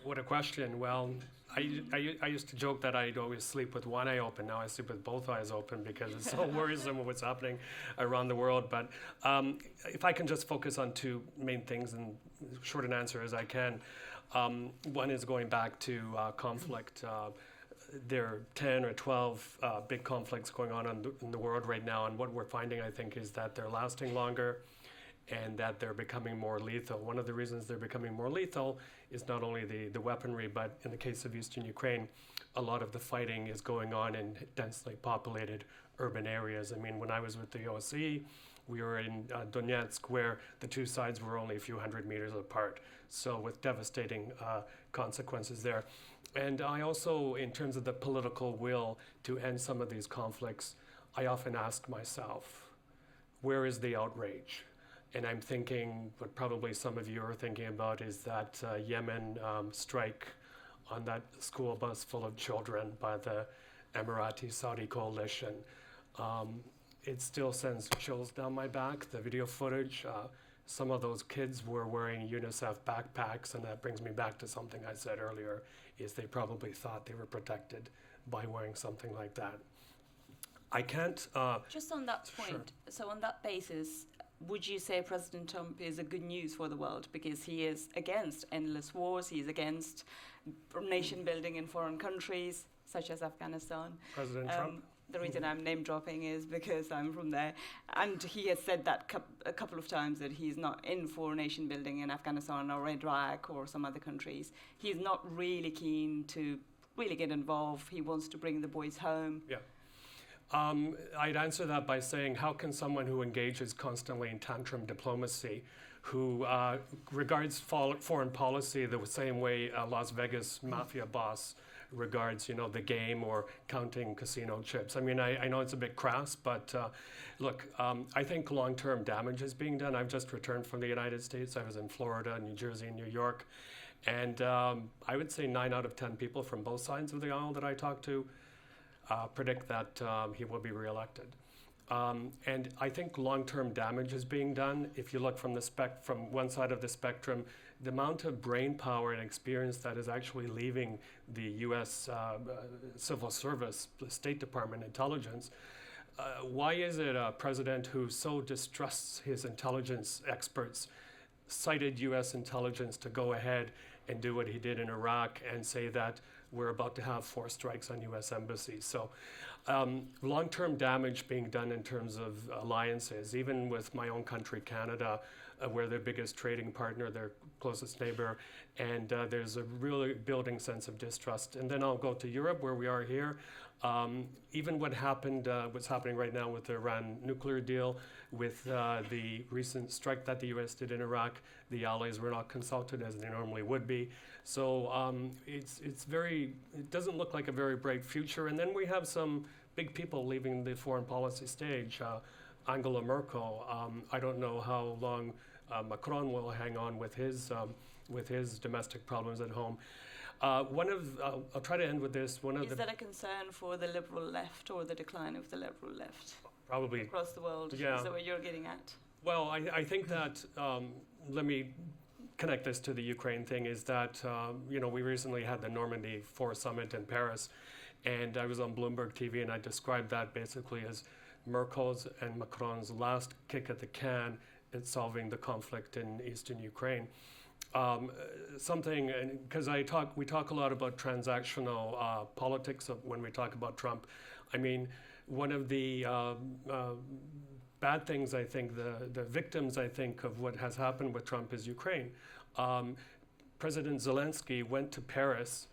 Speaker 4: What a question. Well, I used to joke that I'd always sleep with one eye open. Now I sleep with both eyes open because it's so worrisome what's happening around the world. But if I can just focus on two main things and short an answer as I can. One is going back to conflict. There are 10 or 12 big conflicts going on in the world right now, and what we're finding, I think, is that they're lasting longer and that they're becoming more lethal. One of the reasons they're becoming more lethal is not only the weaponry, but in the case of Eastern Ukraine, a lot of the fighting is going on in densely populated urban areas. I mean, when I was with the OSCE, we were in Donetsk, where the two sides were only a few hundred meters apart, so with devastating consequences there. And I also, in terms of the political will to end some of these conflicts, I often ask myself, where is the outrage? And I'm thinking, what probably some of you are thinking about, is that Yemen strike on that school bus full of children by the Emirati-Saudi coalition. It still sends chills down my back, the video footage. Some of those kids were wearing UNICEF backpacks, and that brings me back to something I said earlier, is they probably thought they were protected by wearing something like that. I can't...
Speaker 2: Just on that point,
Speaker 4: sure.
Speaker 2: So on that basis, would you say President Trump is a good news for the world? Because he is against endless wars, he's against nation building in foreign countries, such as Afghanistan.
Speaker 4: President Trump?
Speaker 2: The reason I'm name dropping is because I'm from there. And he has said that a couple of times, that he's not in for nation building in Afghanistan or Iraq or some other countries. He's not really keen to really get involved. He wants to bring the boys home.
Speaker 4: Yeah. I'd answer that by saying, how can someone who engages constantly in tantrum diplomacy, who regards foreign policy the same way a Las Vegas mafia boss regards, the game or counting casino chips. I mean, I know it's a bit crass, but look, I think long-term damage is being done. I've just returned from the United States. I was in Florida, New Jersey, and New York. And I would say 9 out of 10 people from both sides of the aisle that I talk to predict that he will be reelected. And I think long-term damage is being done. If you look from from one side of the spectrum, the amount of brain power and experience that is actually leaving the U.S. Civil Service, the State Department, intelligence. Why is it a president who so distrusts his intelligence experts cited U.S. intelligence to go ahead and do what he did in Iraq and say that we're about to have 4 strikes on U.S. embassies? So long-term damage being done in terms of alliances, even with my own country, Canada, we're their biggest trading partner, their closest neighbor, and there's a really building sense of distrust. And then I'll go to Europe, where we are here. Even what's happening right now with the Iran nuclear deal, with the recent strike that the U.S. did in Iraq, the allies were not consulted as they normally would be. So it doesn't look like a very bright future. And then we have some big people leaving the foreign policy stage. Angela Merkel, I don't know how long Macron will hang on with his domestic problems at home. I'll try to end with this.
Speaker 2: Is that a concern for the liberal left or the decline of the liberal left?
Speaker 4: Probably
Speaker 2: across the world.
Speaker 4: Yeah.
Speaker 2: Is that what you're getting at?
Speaker 4: Well, I think that, let me connect this to the Ukraine thing, is that, we recently had the Normandy 4 summit in Paris, and I was on Bloomberg TV, and I described that basically as Merkel's and Macron's last kick at the can at solving the conflict in eastern Ukraine. Because we talk a lot about transactional politics when we talk about Trump. I mean, one of the bad things, I think, the victims, I think, of what has happened with Trump is Ukraine. President Zelensky went to Paris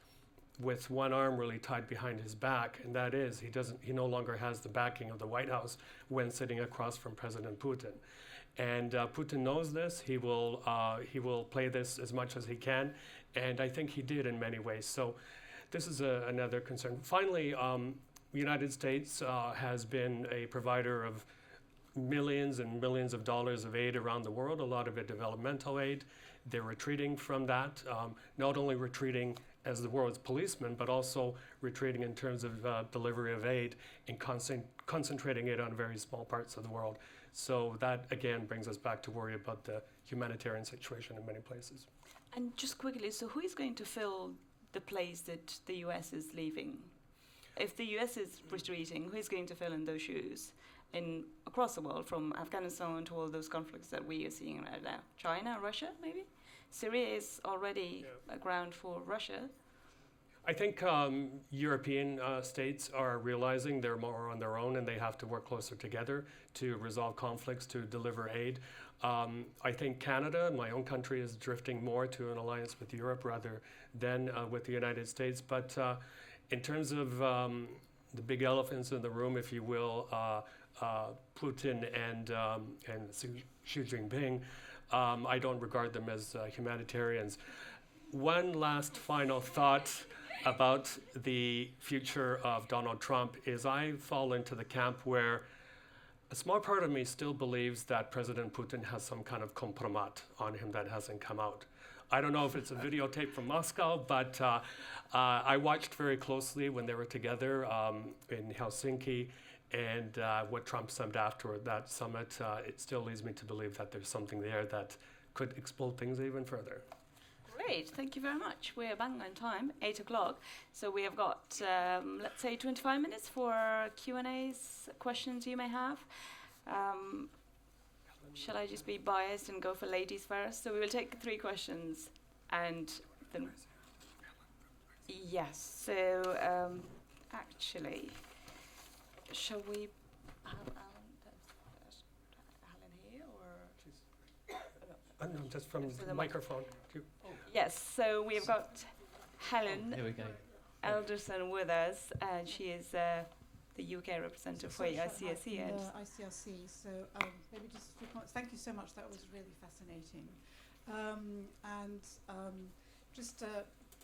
Speaker 4: with one arm really tied behind his back, and that is he no longer has the backing of the White House when sitting across from President Putin. And Putin knows this. He will play this as much as he can, and I think he did in many ways. So this is another concern. Finally, the United States has been a provider of millions and millions of dollars of aid around the world, a lot of it developmental aid. They're retreating from that, not only retreating as the world's policeman, but also retreating in terms of delivery of aid and concentrating it on very small parts of the world. So that, again, brings us back to worry about the humanitarian situation in many places.
Speaker 2: And just quickly, so who is going to fill the place that the US is leaving? If the US is retreating, who is going to fill in those shoes across the world, from Afghanistan to all those conflicts that we are seeing right now? China, Russia, maybe? Syria is already a ground for Russia.
Speaker 4: I think European states are realizing they're more on their own and they have to work closer together to resolve conflicts, to deliver aid. I think Canada, my own country, is drifting more to an alliance with Europe rather than with the United States. But in terms of the big elephants in the room, if you will, Putin and Xi Jinping, I don't regard them as humanitarians. One last final thought about the future of Donald Trump is I fall into the camp where a small part of me still believes that President Putin has some kind of compromat on him that hasn't come out. I don't know if it's a videotape from Moscow, but I watched very closely when they were together in Helsinki, and what Trump said after that summit, it still leads me to believe that there's something there that could explode things even further.
Speaker 2: Great, thank you very much. We're bang on time, 8 o'clock. So we have got, let's say, 25 minutes for Q&As, questions you may have. Shall I just be biased and go for ladies first? So we will take 3 questions and then... Yes, so actually, shall we have Alan here or...
Speaker 4: No, just from the microphone.
Speaker 2: Yes, so we've got Helen
Speaker 1: Here we go.
Speaker 2: Alderson with us, and she is the UK representative for ICRC.
Speaker 6: ICRC. So maybe just a few comments. Thank you so much. That was really fascinating. Just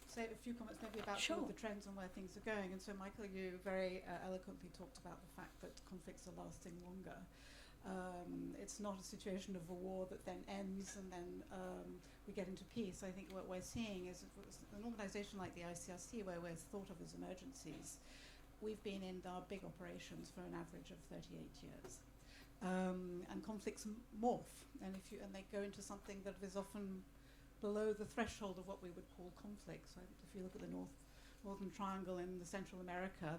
Speaker 6: say a few comments maybe about some of the trends and where things are going. And so, Michael, you very eloquently talked about the fact that conflicts are lasting longer. It's not a situation of a war that then ends and then we get into peace. I think what we're seeing is an organisation like the ICRC, where we're thought of as emergencies, we've been in our big operations for an average of 38 years. And conflicts morph, and they go into something that is often below the threshold of what we would call conflict. So if you look at the Northern Triangle in the Central America,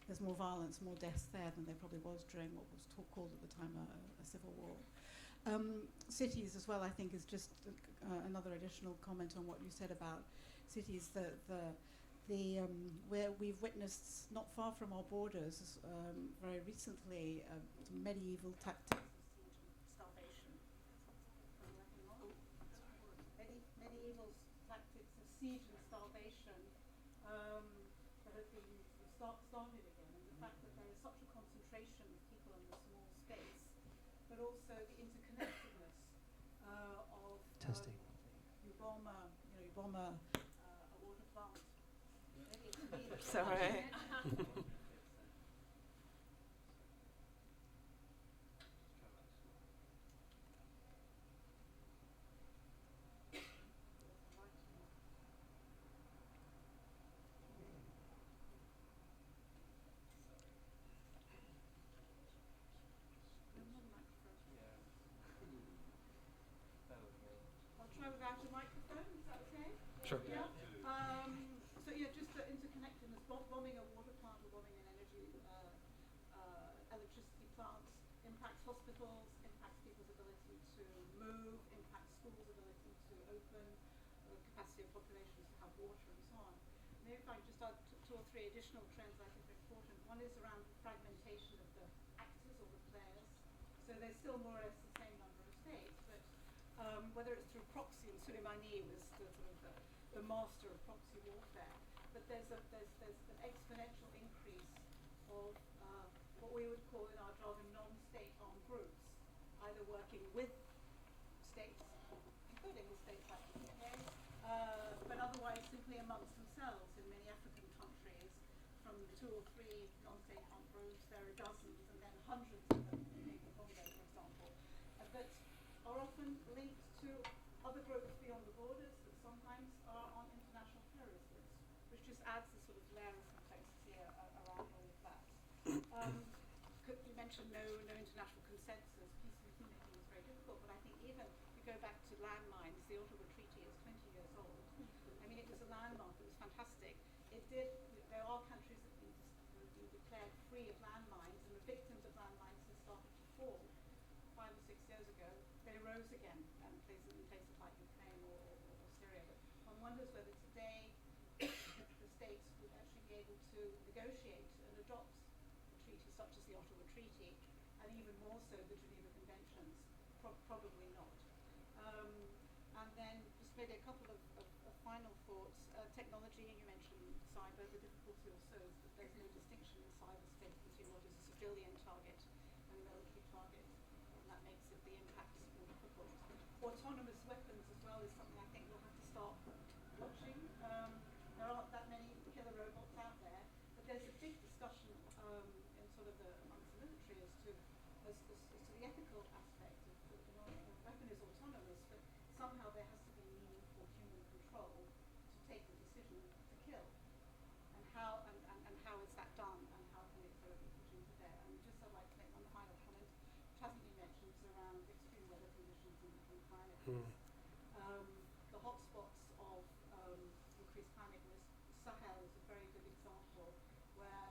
Speaker 6: there's more violence, more deaths there than there probably was during what was called at the time a civil war. Cities as well, I think, is just another additional comment on what you said about cities. Where we've witnessed, not far from our borders, very recently, medieval tactics, starvation. Medieval tactics of siege and starvation that have been started again, and the fact that there is such a concentration of people in a small space, but also the interconnectedness of
Speaker 1: Testing.
Speaker 6: you bomb a water plant.
Speaker 2: Sorry.
Speaker 4: Sure.
Speaker 6: Yeah. So yeah, just the interconnectedness, bombing a water plant or bombing an electricity plant impacts hospitals, impacts people's ability to move, impacts schools' ability to open, capacity of populations to have water and so on. Maybe if I just add two or three additional trends I think are important. One is around fragmentation of the actors or the players. So there's still more or less the same number of states, but whether it's through proxy, and Soleimani was the sort of the master of proxy warfare, but there's an exponential increase of what we would call in our jargon non-state armed groups, either working with states, including with states like the UK, but otherwise simply amongst themselves in many African countries. From 2 or 3 non-state armed groups, there are dozens and then hundreds of them in the Congo, for example, that are often linked to other groups beyond the borders that sometimes are on international terrorist lists, which just adds a sort of layer of complexity around all of that. You mentioned no international consensus. Peacemaking is very difficult, but I think even if you go back to landmines, the Ottawa Treaty is 20 years old. I mean, it was a landmark. It was fantastic. There are countries that have been declared free of landmines, and the victims of landmines have started to fall. 5 or 6 years ago, they rose again in places like Ukraine or Syria. But one wonders whether today the states would actually be able to negotiate and adopt a treaty such as the Ottawa Treaty, and even more so the Geneva Conventions. Probably not. And then just maybe a couple of final thoughts. Technology, you mentioned cyber. The difficulty also is that there's no distinction in cyberspace between what is a civilian target and a military target, and that makes the impacts more difficult. Autonomous weapons as well is something I think we'll have to start watching. There aren't that many killer robots out there, but there's a big discussion in sort of amongst the military as to the ethical aspect of the weapon is autonomous, but somehow there has to be meaningful human control to take the decision to kill. And how is that done, and how can it sort of be put into there? And just I'd like to make one final comment, which hasn't been mentioned, is around extreme weather conditions and climate risk. The hotspots of increased climate risk, Sahel is a very good example, where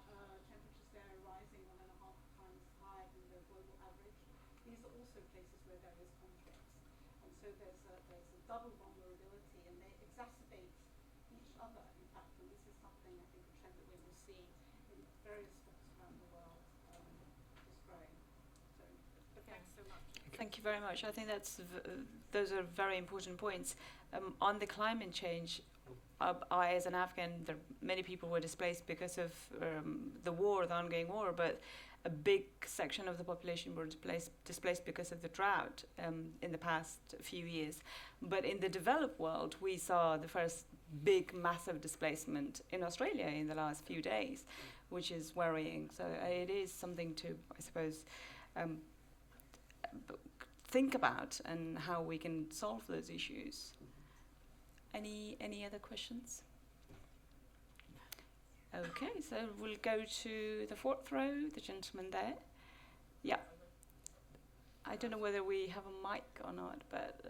Speaker 6: temperatures there are rising 1.5 times higher than the global average. These are also places where there is conflict, and so there's a double vulnerability, and they exacerbate each other, in fact, and this is something, I think, a trend that we will see in various spots around the world, is growing. So, but thanks so much.
Speaker 2: Thank you very much. I think those are very important points. On the climate change, I, as an Afghan, many people were displaced because of the ongoing war, but a big section of the population were displaced because of the drought in the past few years. But in the developed world, we saw the first big, massive displacement in Australia in the last few days, which is worrying. So it is something to, I suppose, think about, and how we can solve those issues. Any other questions? Okay, so we'll go to the 4th row, the gentleman there. Yeah. I don't know whether we have a mic or not, but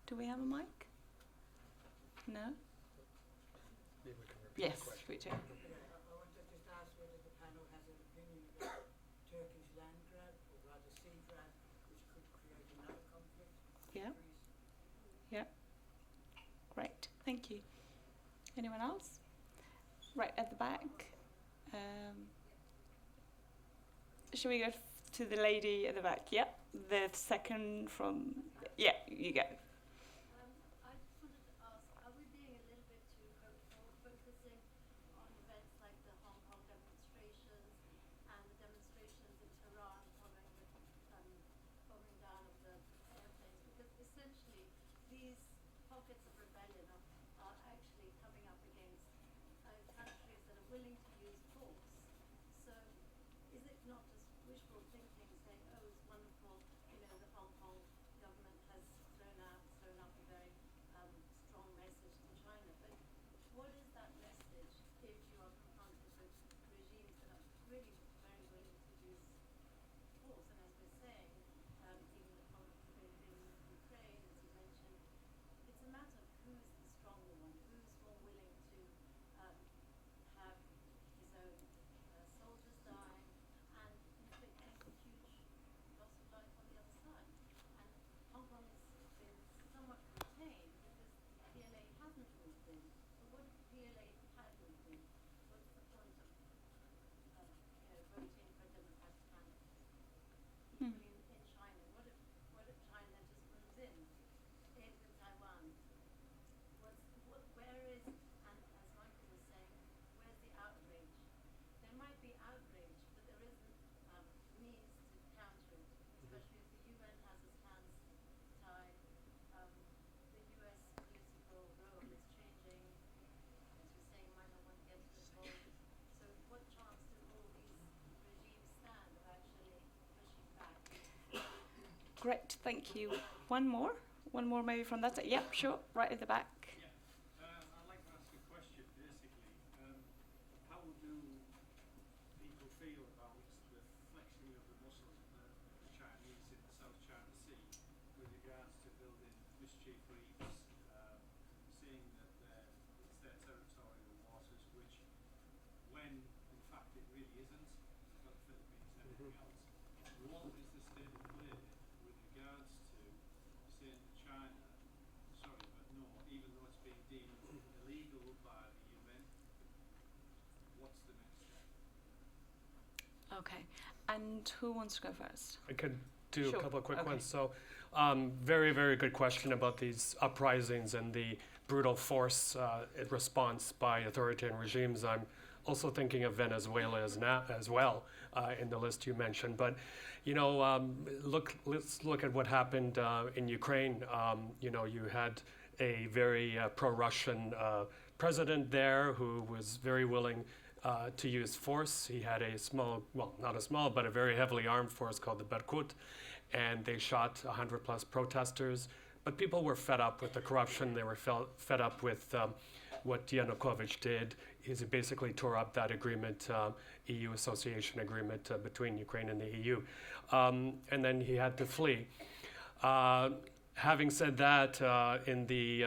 Speaker 2: do we have a mic? No?
Speaker 4: Maybe we can repeat
Speaker 2: Yes,
Speaker 4: the question.
Speaker 2: we do.
Speaker 7: I wanted to just ask whether the panel has an opinion about Turkish land grab, or rather sea grab, which could create another conflict.
Speaker 2: Yeah. Yeah. Great, thank you. Anyone else? Right at the back. Shall we go to the lady at the back? Yeah, the second from. Yeah, you go.
Speaker 8: I just wanted to ask, are we being a little bit too hopeful, focusing on events like the Hong Kong demonstrations and the demonstrations in Tehran following the bombing down of the airplanes? Because essentially, these pockets of rebellion are actually coming up against countries that are willing to use force. So is it not just wishful thinking, saying, oh, it's wonderful, the Hong Kong government has thrown up a very strong message to China. But what is that message if you are confronted with regimes that are really very willing to use force? And as we're saying, even the conflict in Ukraine, as you mentioned, it's a matter of who is the stronger one.
Speaker 2: Great, thank you. One more maybe from that side. Yep, sure, right at the back.
Speaker 9: I'd like to ask a question, basically. How do people feel about the flexing of the muscle of the Chinese in the South China Sea with regards to building mischief reefs, seeing that it's their territorial waters, which, when in fact it really isn't, it's not the Philippines and anything else. What is the state of play with regards to saying to China, sorry, but no, even though it's being deemed illegal by the UN, what's the next step?
Speaker 2: Okay, and who wants to go first?
Speaker 4: I could do
Speaker 2: Sure.
Speaker 4: a couple of quick
Speaker 2: Okay.
Speaker 4: ones. So, very, very good question about these uprisings and the brutal force response by authoritarian regimes. I'm also thinking of Venezuela as well in the list you mentioned. But, let's look at what happened in Ukraine. You had a very pro-Russian president there who was very willing to use force. He had a small, well, not a small, but a very heavily armed force called the Berkut, and they shot 100 plus protesters. But people were fed up with the corruption. They were fed up with what Yanukovych did. He basically tore up that agreement, EU association agreement between Ukraine and the EU. And then he had to flee. Having said that, in the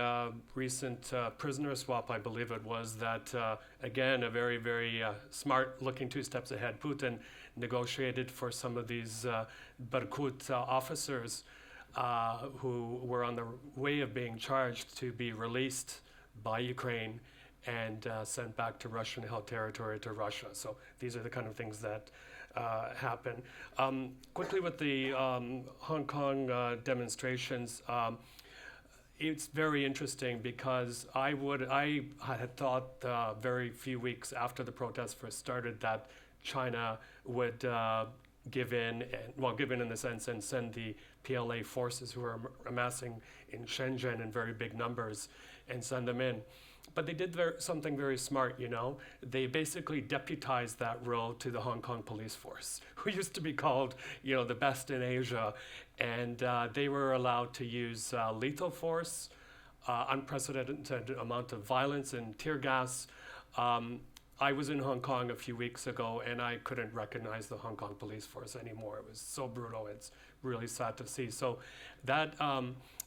Speaker 4: recent prisoner swap, I believe it was, that again, a very, very smart looking 2 steps ahead, Putin negotiated for some of these Berkut officers who were on the way of being charged to be released by Ukraine and sent back to Russian-held territory to Russia. So these are the kind of things that happen. Quickly with the Hong Kong demonstrations, it's very interesting because I had thought very few weeks after the protests first started that China would give in in the sense and send the PLA forces who are amassing in Shenzhen in very big numbers and send them in. But they did something very smart, They basically deputized that role to the Hong Kong police force, who used to be called, the best in Asia. And they were allowed to use lethal force, unprecedented amount of violence and tear gas. I was in Hong Kong a few weeks ago, and I couldn't recognize the Hong Kong police force anymore. It was so brutal. It's really sad to see. So that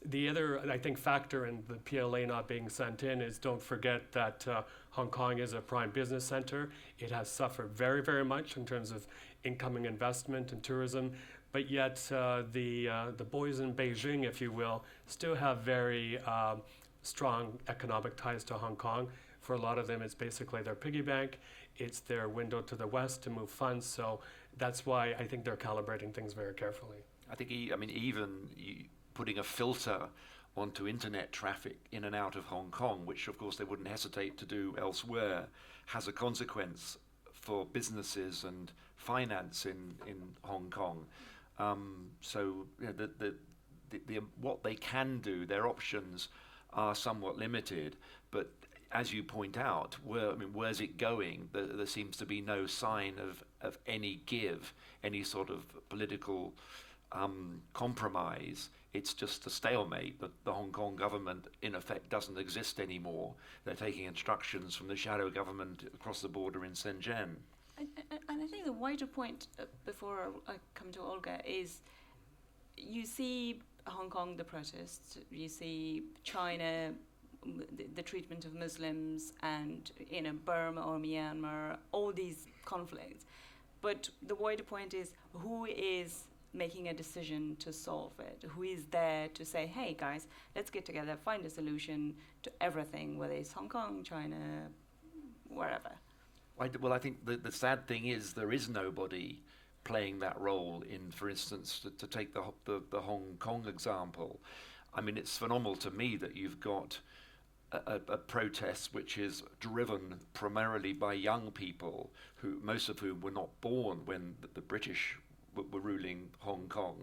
Speaker 4: the other, I think, factor in the PLA not being sent in is, don't forget that Hong Kong is a prime business center. It has suffered very, very much in terms of incoming investment and tourism. But yet the boys in Beijing, if you will, still have very strong economic ties to Hong Kong. For a lot of them, it's basically their piggy bank. It's their window to the West to move funds. So that's why I think they're calibrating things very carefully.
Speaker 5: I think, even putting a filter onto internet traffic in and out of Hong Kong, which of course they wouldn't hesitate to do elsewhere, has a consequence for businesses and finance in Hong Kong. So what they can do, their options are somewhat limited, but as you point out, where's it going? There seems to be no sign of any give, any sort of political compromise. It's just a stalemate. The Hong Kong government, in effect, doesn't exist anymore. They're taking instructions from the shadow government across the border in Shenzhen.
Speaker 2: And I think the wider point, before I come to Olga, is you see Hong Kong, the protests, you see China, the treatment of Muslims, and Burma or Myanmar, all these conflicts. But the wider point is, who is making a decision to solve it? Who is there to say, hey guys, let's get together, find a solution to everything, whether it's Hong Kong, China, wherever?
Speaker 5: Well, I think the sad thing is there is nobody playing that role in, for instance, to take the Hong Kong example. It's phenomenal to me that you've got a protest which is driven primarily by young people, who most of whom were not born when the British were ruling Hong Kong,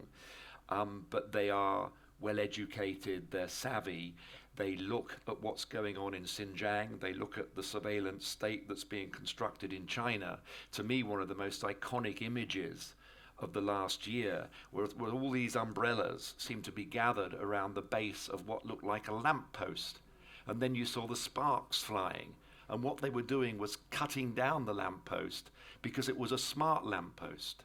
Speaker 5: but they are well educated, they're savvy, they look at what's going on in Xinjiang, they look at the surveillance state that's being constructed in China. To me, one of the most iconic images of the last year, where all these umbrellas seemed to be gathered around the base of what looked like a lamppost. And then you saw the sparks flying. And what they were doing was cutting down the lamppost because it was a smart lamppost,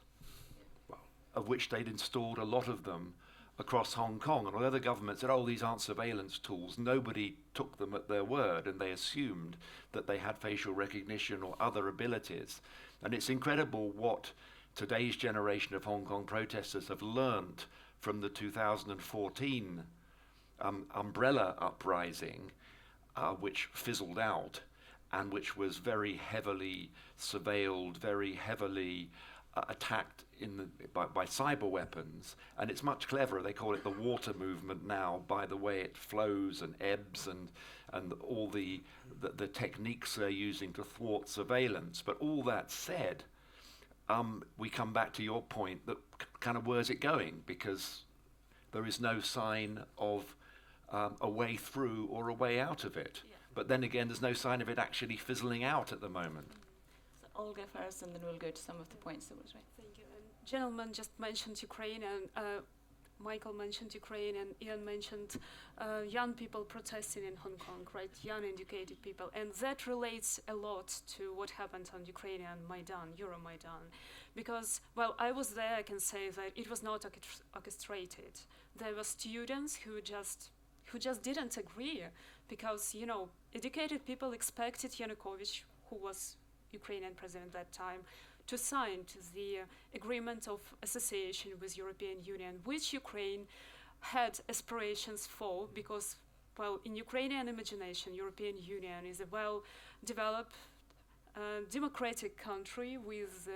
Speaker 5: of which they'd installed a lot of them across Hong Kong. And although the government said, oh, these aren't surveillance tools, nobody took them at their word, and they assumed that they had facial recognition or other abilities. And it's incredible what today's generation of Hong Kong protesters have learned from the 2014 umbrella uprising, which fizzled out and which was very heavily surveilled, very heavily attacked by cyber weapons. And it's much cleverer. They call it the water movement now, by the way it flows and ebbs and all the techniques they're using to thwart surveillance. But all that said, we come back to your point that kind of where's it going? Because there is no sign of a way through or a way out of it.
Speaker 2: Yeah.
Speaker 5: But then again, there's no sign of it actually fizzling out at the moment.
Speaker 2: So Olga first, and then we'll go to some of the points that was raised.
Speaker 3: Thank you. And gentleman just mentioned Ukraine, and Michael mentioned Ukraine, and Ian mentioned young people protesting in Hong Kong, right? Young, educated people. And that relates a lot to what happened on Ukrainian Maidan, Euromaidan. Because, well, I was there, I can say that it was not orchestrated. There were students who just didn't agree because, you know, educated people expected Yanukovych, who was Ukrainian president at that time, to sign the agreement of association with European Union, which Ukraine had aspirations for because, well, in Ukrainian imagination, European Union is a well-developed democratic country with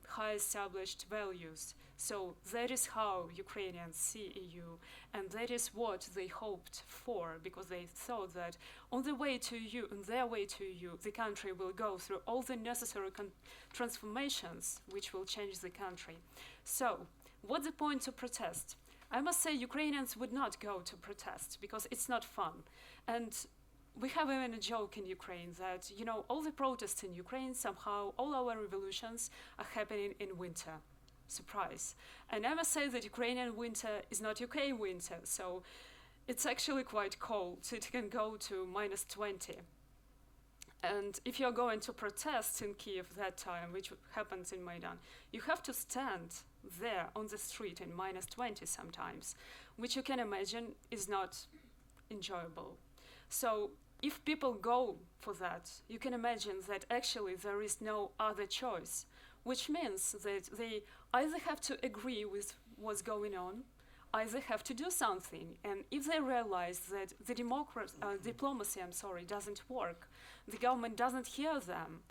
Speaker 3: high established values. So that is how Ukrainians see EU, and that is what they hoped for, because they thought that on their way to EU, the country will go through all the necessary transformations which will change the country. So, what's the point to protest? I must say Ukrainians would not go to protest because it's not fun. And we have even a joke in Ukraine that, you know, all the protests in Ukraine, somehow all our revolutions are happening in winter. Surprise. And I must say that Ukrainian winter is not UK winter, so it's actually quite cold. So it can go to -20. And if you're going to protest in Kiev that time, which happens in Maidan, you have to stand there on the street in -20 sometimes, which you can imagine is not enjoyable. So if people go for that, you can imagine that actually there is no other choice, which means that they either have to agree with what's going on, either have to do something. And if they realize that the diplomacy doesn't work, the government doesn't hear them,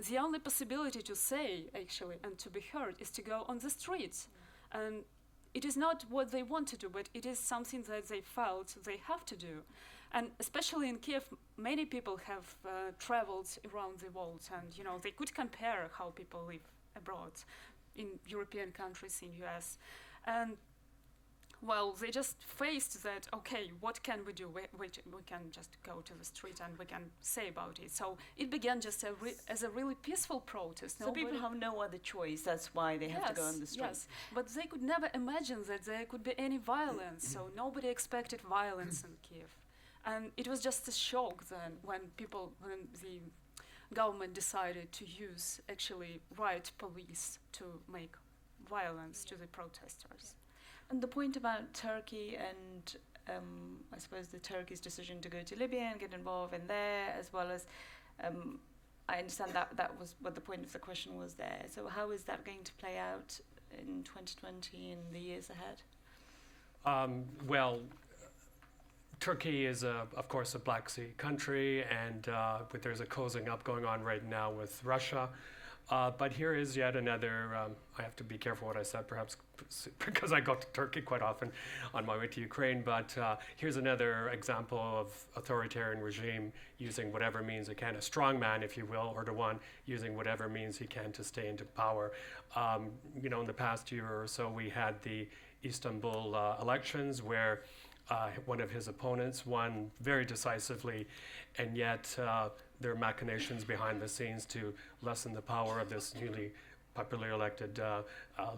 Speaker 3: the only possibility to say, actually, and to be heard is to go on the streets. And it is not what they want to do, but it is something that they felt they have to do. And especially in Kiev, many people have traveled around the world, and, you know, they could compare how people live abroad in European countries, in US. And, well, they just faced that, okay, what can we do? We can just go to the street and we can say about it. So it began just as a really peaceful protest.
Speaker 2: So people have no other choice. That's why they have to go on the street.
Speaker 3: Yes, but they could never imagine that there could be any violence. So nobody expected violence in Kiev. And it was just a shock then when the government decided to use actually riot police to make violence to the protesters.
Speaker 2: And the point about Turkey and I suppose the Turkey's decision to go to Libya and get involved in there, as well as I understand that was what the point of the question was there. So how is that going to play out in 2020 and the years ahead?
Speaker 4: Well, Turkey is, of course, a Black Sea country, and but there's a cozying up going on right now with Russia. But here is yet another, I have to be careful what I said, perhaps because I go to Turkey quite often on my way to Ukraine, but here's another example of authoritarian regime using whatever means it can, a strong man, if you will, Erdogan, using whatever means he can to stay into power. You know, in the past year or so, we had the Istanbul elections where one of his opponents won very decisively, and yet there are machinations behind the scenes to lessen the power of this newly popularly elected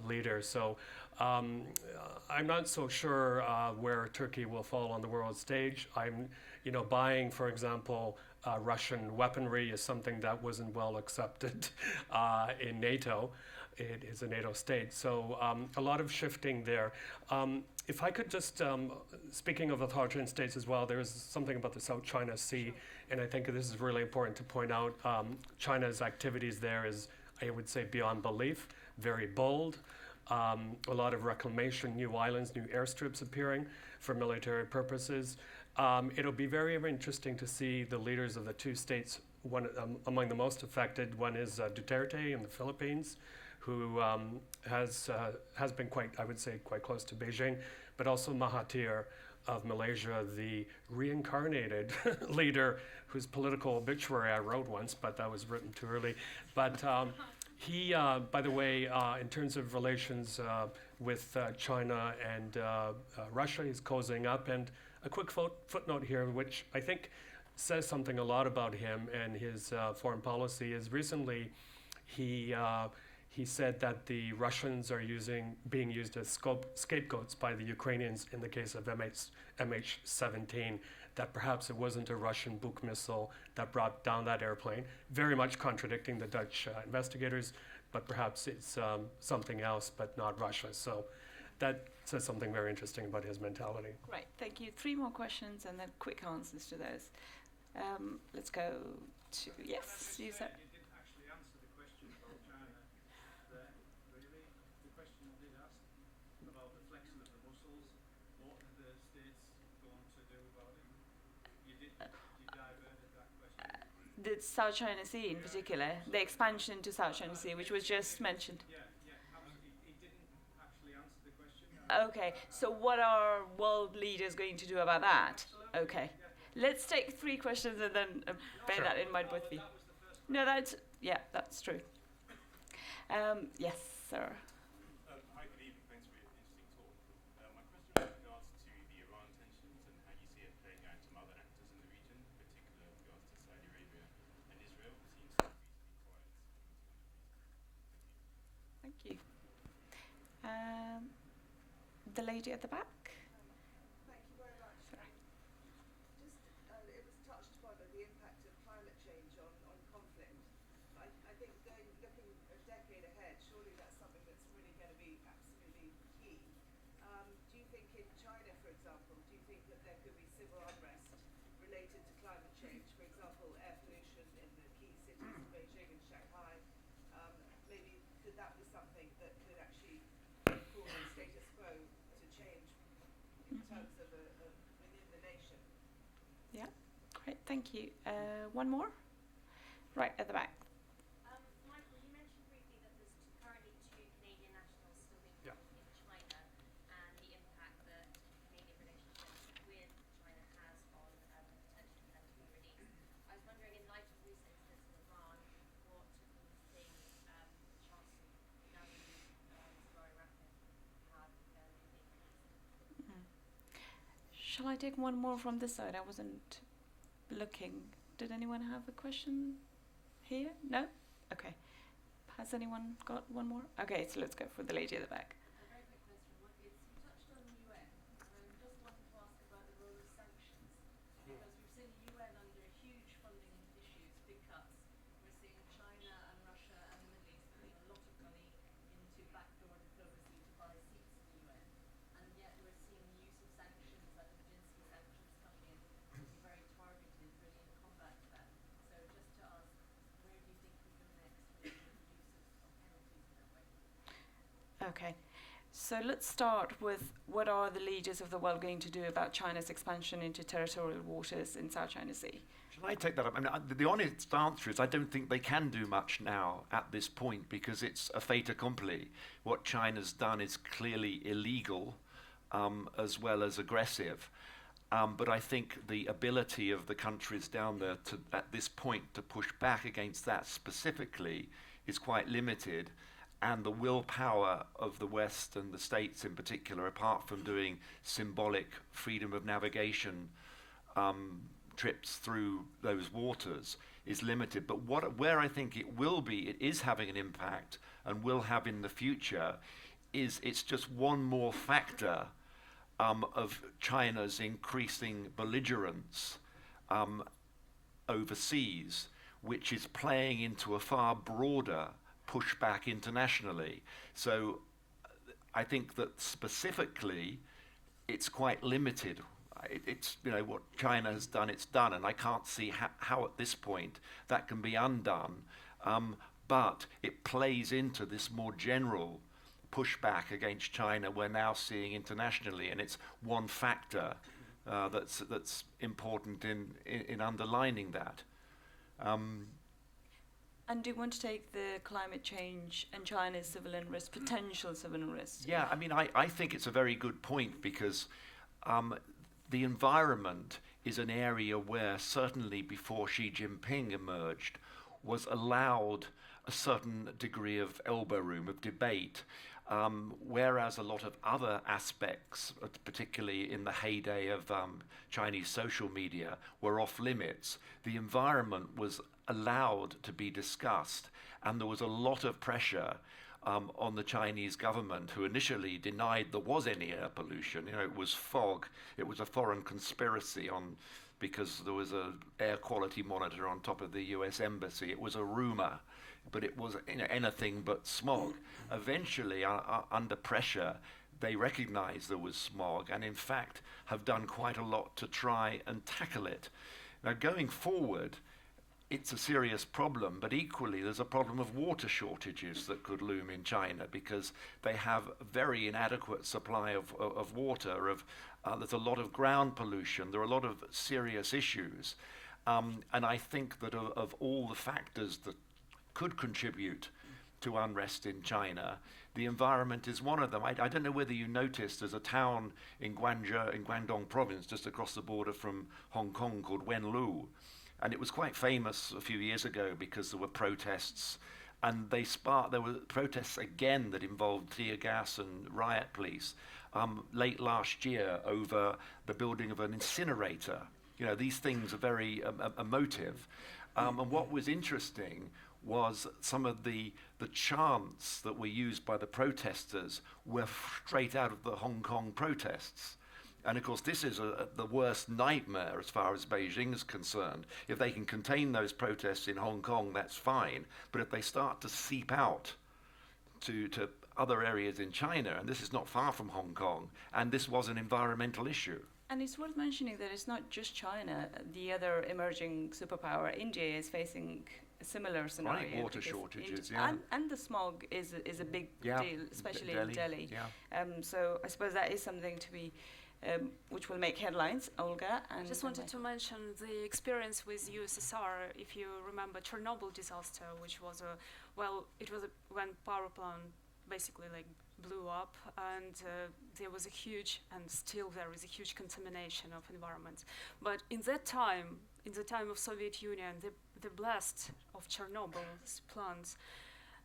Speaker 4: leader. So I'm not so sure where Turkey will fall on the world stage. I'm, buying, for example, Russian weaponry is something that wasn't well accepted in NATO. It is a NATO state. So a lot of shifting there. If I could just, speaking of authoritarian states as well, there is something about the South China Sea, and I think this is really important to point out. China's activities there is, I would say, beyond belief, very bold. A lot of reclamation, new islands, new airstrips appearing for military purposes. It'll be very, very interesting to see the leaders of the two states. One among the most affected, one is Duterte in the Philippines, who has been quite, I would say, quite close to Beijing, but also Mahathir of Malaysia, the reincarnated leader whose political obituary I wrote once, but that was written too early. But he, by the way, in terms of relations with China and Russia, he's cozying up. And a quick footnote here, which I think says something a lot about him and his foreign policy, is recently he said that the Russians are being used as scapegoats by the Ukrainians in the case of MH17, that perhaps it wasn't a Russian Buk missile that brought down that airplane, very much contradicting the Dutch investigators, but perhaps it's something else, but not Russia. So that says something very interesting about his mentality.
Speaker 2: Right, thank you. 3 more questions and then quick answers to those. Let's go to, yes, you said. The South China Sea in particular, the expansion to South China Sea, which was just mentioned.
Speaker 9: He didn't actually answer the question.
Speaker 2: Okay, so what are world leaders going to do about that? Okay, let's take 3 questions and then bear that in mind both of you. No, that's true. Yes, sir.
Speaker 10: Hi, good evening. Thanks for your interesting talk. My question is with regards to the Iran tensions and how you see it playing out to other actors in the region, particularly with regards to Saudi Arabia and Israel. Seems to be quiet.
Speaker 2: Thank you. The lady at the back.
Speaker 11: Thank you very much.
Speaker 2: Sorry.
Speaker 11: Just, it was touched upon the impact of climate change on conflict. I think looking a decade ahead, surely that's something that's really going to be absolutely key. Do you think in China, for example, do you think that there could be civil unrest related to climate change? For example, air pollution in the key cities of Beijing and Shanghai. Maybe could that be something that could actually cause the status quo to change in terms of within the nation?
Speaker 2: Yeah, great, thank you. One more? Right at the back.
Speaker 8: Michael, you mentioned briefly that there's currently 2 Canadian nationals still being held in China, and the impact that Canadian relationship with China has on the potential for them to be released. I was wondering, in light of recent incidents in Iran, what you think Chancellor Rapid have being released?
Speaker 2: Shall I take one more from this side? I wasn't looking. Did anyone have a question here? No? Okay. Has anyone got one more? Okay, so let's go for the lady at the back.
Speaker 12: A very quick question. You touched on the UN, and I just wanted to ask about the role of sanctions, because we've seen the UN under huge funding issues, big cuts. We're seeing China and Russia and the Middle East putting a lot of money into backdoor diplomacy to buy seats in the UN, and yet we're seeing the use of sanctions, like the Majinsky sanctions coming in, to be very targeted, really in combat to that. So just to ask, where do you think we go next with the use of penalties in that way?
Speaker 2: Okay. So let's start with what are the leaders of the world going to do about China's expansion into territorial waters in South China Sea?
Speaker 5: Shall I take that up? I mean, the honest answer is I don't think they can do much now at this point because it's a fait accompli. What China's done is clearly illegal as well as aggressive. But I think the ability of the countries down there to, at this point, to push back against that specifically is quite limited. And the willpower of the West and the States in particular, apart from doing symbolic freedom of navigation trips through those waters, is limited. But where I think it will be, it is having an impact and will have in the future, is it's just one more factor of China's increasing belligerence overseas, which is playing into a far broader pushback internationally. So I think that specifically it's quite limited. It's, you know, what China has done, it's done, and I can't see how at this point that can be undone. But it plays into this more general pushback against China we're now seeing internationally, and it's one factor that's important in underlining that.
Speaker 2: And do you want to take the climate change and China's civil unrest, potential civil unrest?
Speaker 5: Yeah, I mean, I think it's a very good point, because the environment is an area where, certainly before Xi Jinping emerged, was allowed a certain degree of elbow room, of debate, whereas a lot of other aspects, particularly in the heyday of Chinese social media, were off limits. The environment was allowed to be discussed, and there was a lot of pressure on the Chinese government, who initially denied there was any air pollution. You know, it was fog. It was a foreign conspiracy because there was an air quality monitor on top of the US embassy. It was a rumor, but it was, you know, anything but smog. Eventually, under pressure, they recognized there was smog, and in fact have done quite a lot to try and tackle it. Now, going forward, it's a serious problem, but equally there's a problem of water shortages that could loom in China, because they have a very inadequate supply of water. There's a lot of ground pollution. There are a lot of serious issues. And I think that of all the factors that could contribute to unrest in China, the environment is one of them. I don't know whether you noticed, there's a town in Guangdong province, just across the border from Hong Kong, called Wenlu. And it was quite famous a few years ago because there were protests, and there were protests again that involved tear gas and riot police late last year over the building of an incinerator. You know, these things are very emotive. And what was interesting was some of the chants that were used by the protesters were straight out of the Hong Kong protests. And of course, this is the worst nightmare as far as Beijing is concerned. If they can contain those protests in Hong Kong, that's fine. But if they start to seep out to other areas in China, and this is not far from Hong Kong, and this was an environmental issue.
Speaker 2: And it's worth mentioning that it's not just China. The other emerging superpower, India, is facing a similar scenario.
Speaker 5: Right, water shortages, yeah.
Speaker 2: And the smog is a big deal, especially in Delhi.
Speaker 5: Yeah.
Speaker 2: So I suppose that is something to be, which will make headlines. Olga?
Speaker 3: I just wanted to mention the experience with USSR. If you remember Chernobyl disaster, which was when power plant basically blew up, and there was a huge, and still there is a huge contamination of environment. But in that time, in the time of Soviet Union, the blast of Chernobyl's plants,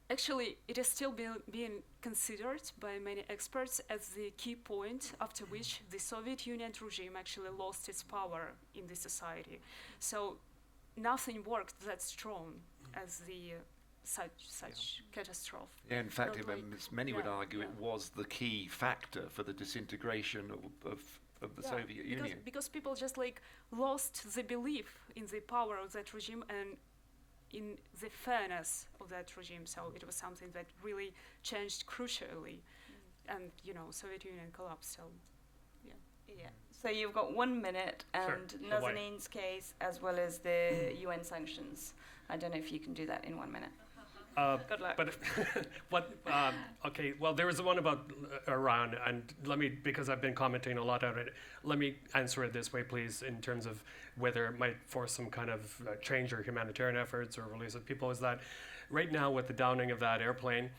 Speaker 3: actually it is still being considered by many experts as the key point after which the Soviet Union regime actually lost its power in the society. So nothing worked that strong as the such catastrophe.
Speaker 5: Yeah, in fact, many would argue it was the key factor for the disintegration of the Soviet Union.
Speaker 3: Because people just lost the belief in the power of that regime and in the fairness of that regime. So it was something that really changed crucially, and Soviet Union collapsed. So
Speaker 2: yeah. So you've got 1 minute, and Nazanin's case as well as the UN sanctions. I don't know if you can do that in 1 minute. Good luck.
Speaker 4: But okay. Well, there was one about Iran, and because I've been commenting a lot on it, let me answer it this way, please, in terms of whether it might force some kind of change or humanitarian efforts or release of people. Is that right now with the downing of that airplane,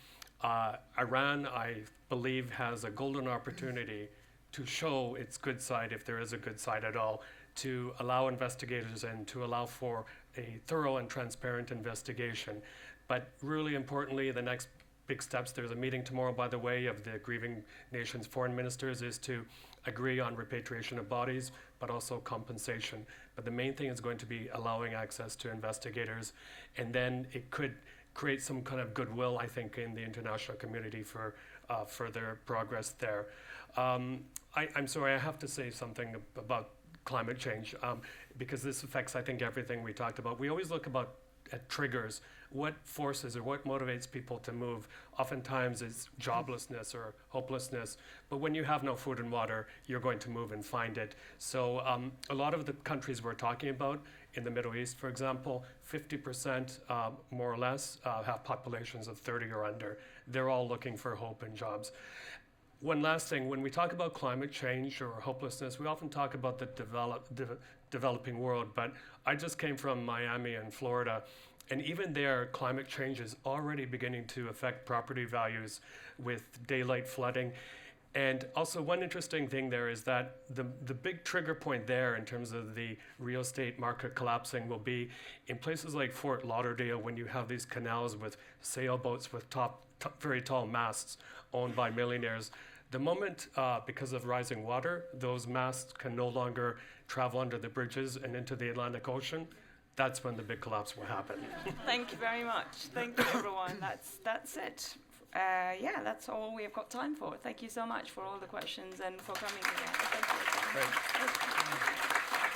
Speaker 4: Iran, I believe, has a golden opportunity to show its good side, if there is a good side at all, to allow investigators and to allow for a thorough and transparent investigation. But really importantly, the next big steps, there's a meeting tomorrow, by the way, of the grieving nations' foreign ministers, is to agree on repatriation of bodies, but also compensation. But the main thing is going to be allowing access to investigators, and then it could create some kind of goodwill, I think, in the international community for further progress there. I'm sorry, I have to say something about climate change, because this affects, I think, everything we talked about. We always look at triggers, what forces or what motivates people to move. Oftentimes it's joblessness or hopelessness, but when you have no food and water, you're going to move and find it. So a lot of the countries we're talking about, in the Middle East, for example, 50% more or less have populations of 30 or under. They're all looking for hope and jobs. One last thing, when we talk about climate change or hopelessness, we often talk about the developing world, but I just came from Miami and Florida, and even there, climate change is already beginning to affect property values with daylight flooding. And also one interesting thing there is that the big trigger point there in terms of the real estate market collapsing will be in places like Fort Lauderdale, when you have these canals with sailboats with very tall masts owned by millionaires. The moment, because of rising water, those masts can no longer travel under the bridges and into the Atlantic Ocean, that's when the big collapse will happen.
Speaker 2: Thank you very much. Thank you, everyone. That's it. Yeah, that's all we've got time for. Thank you so much for all the questions and for coming here. Thank you.
Speaker 4: Great.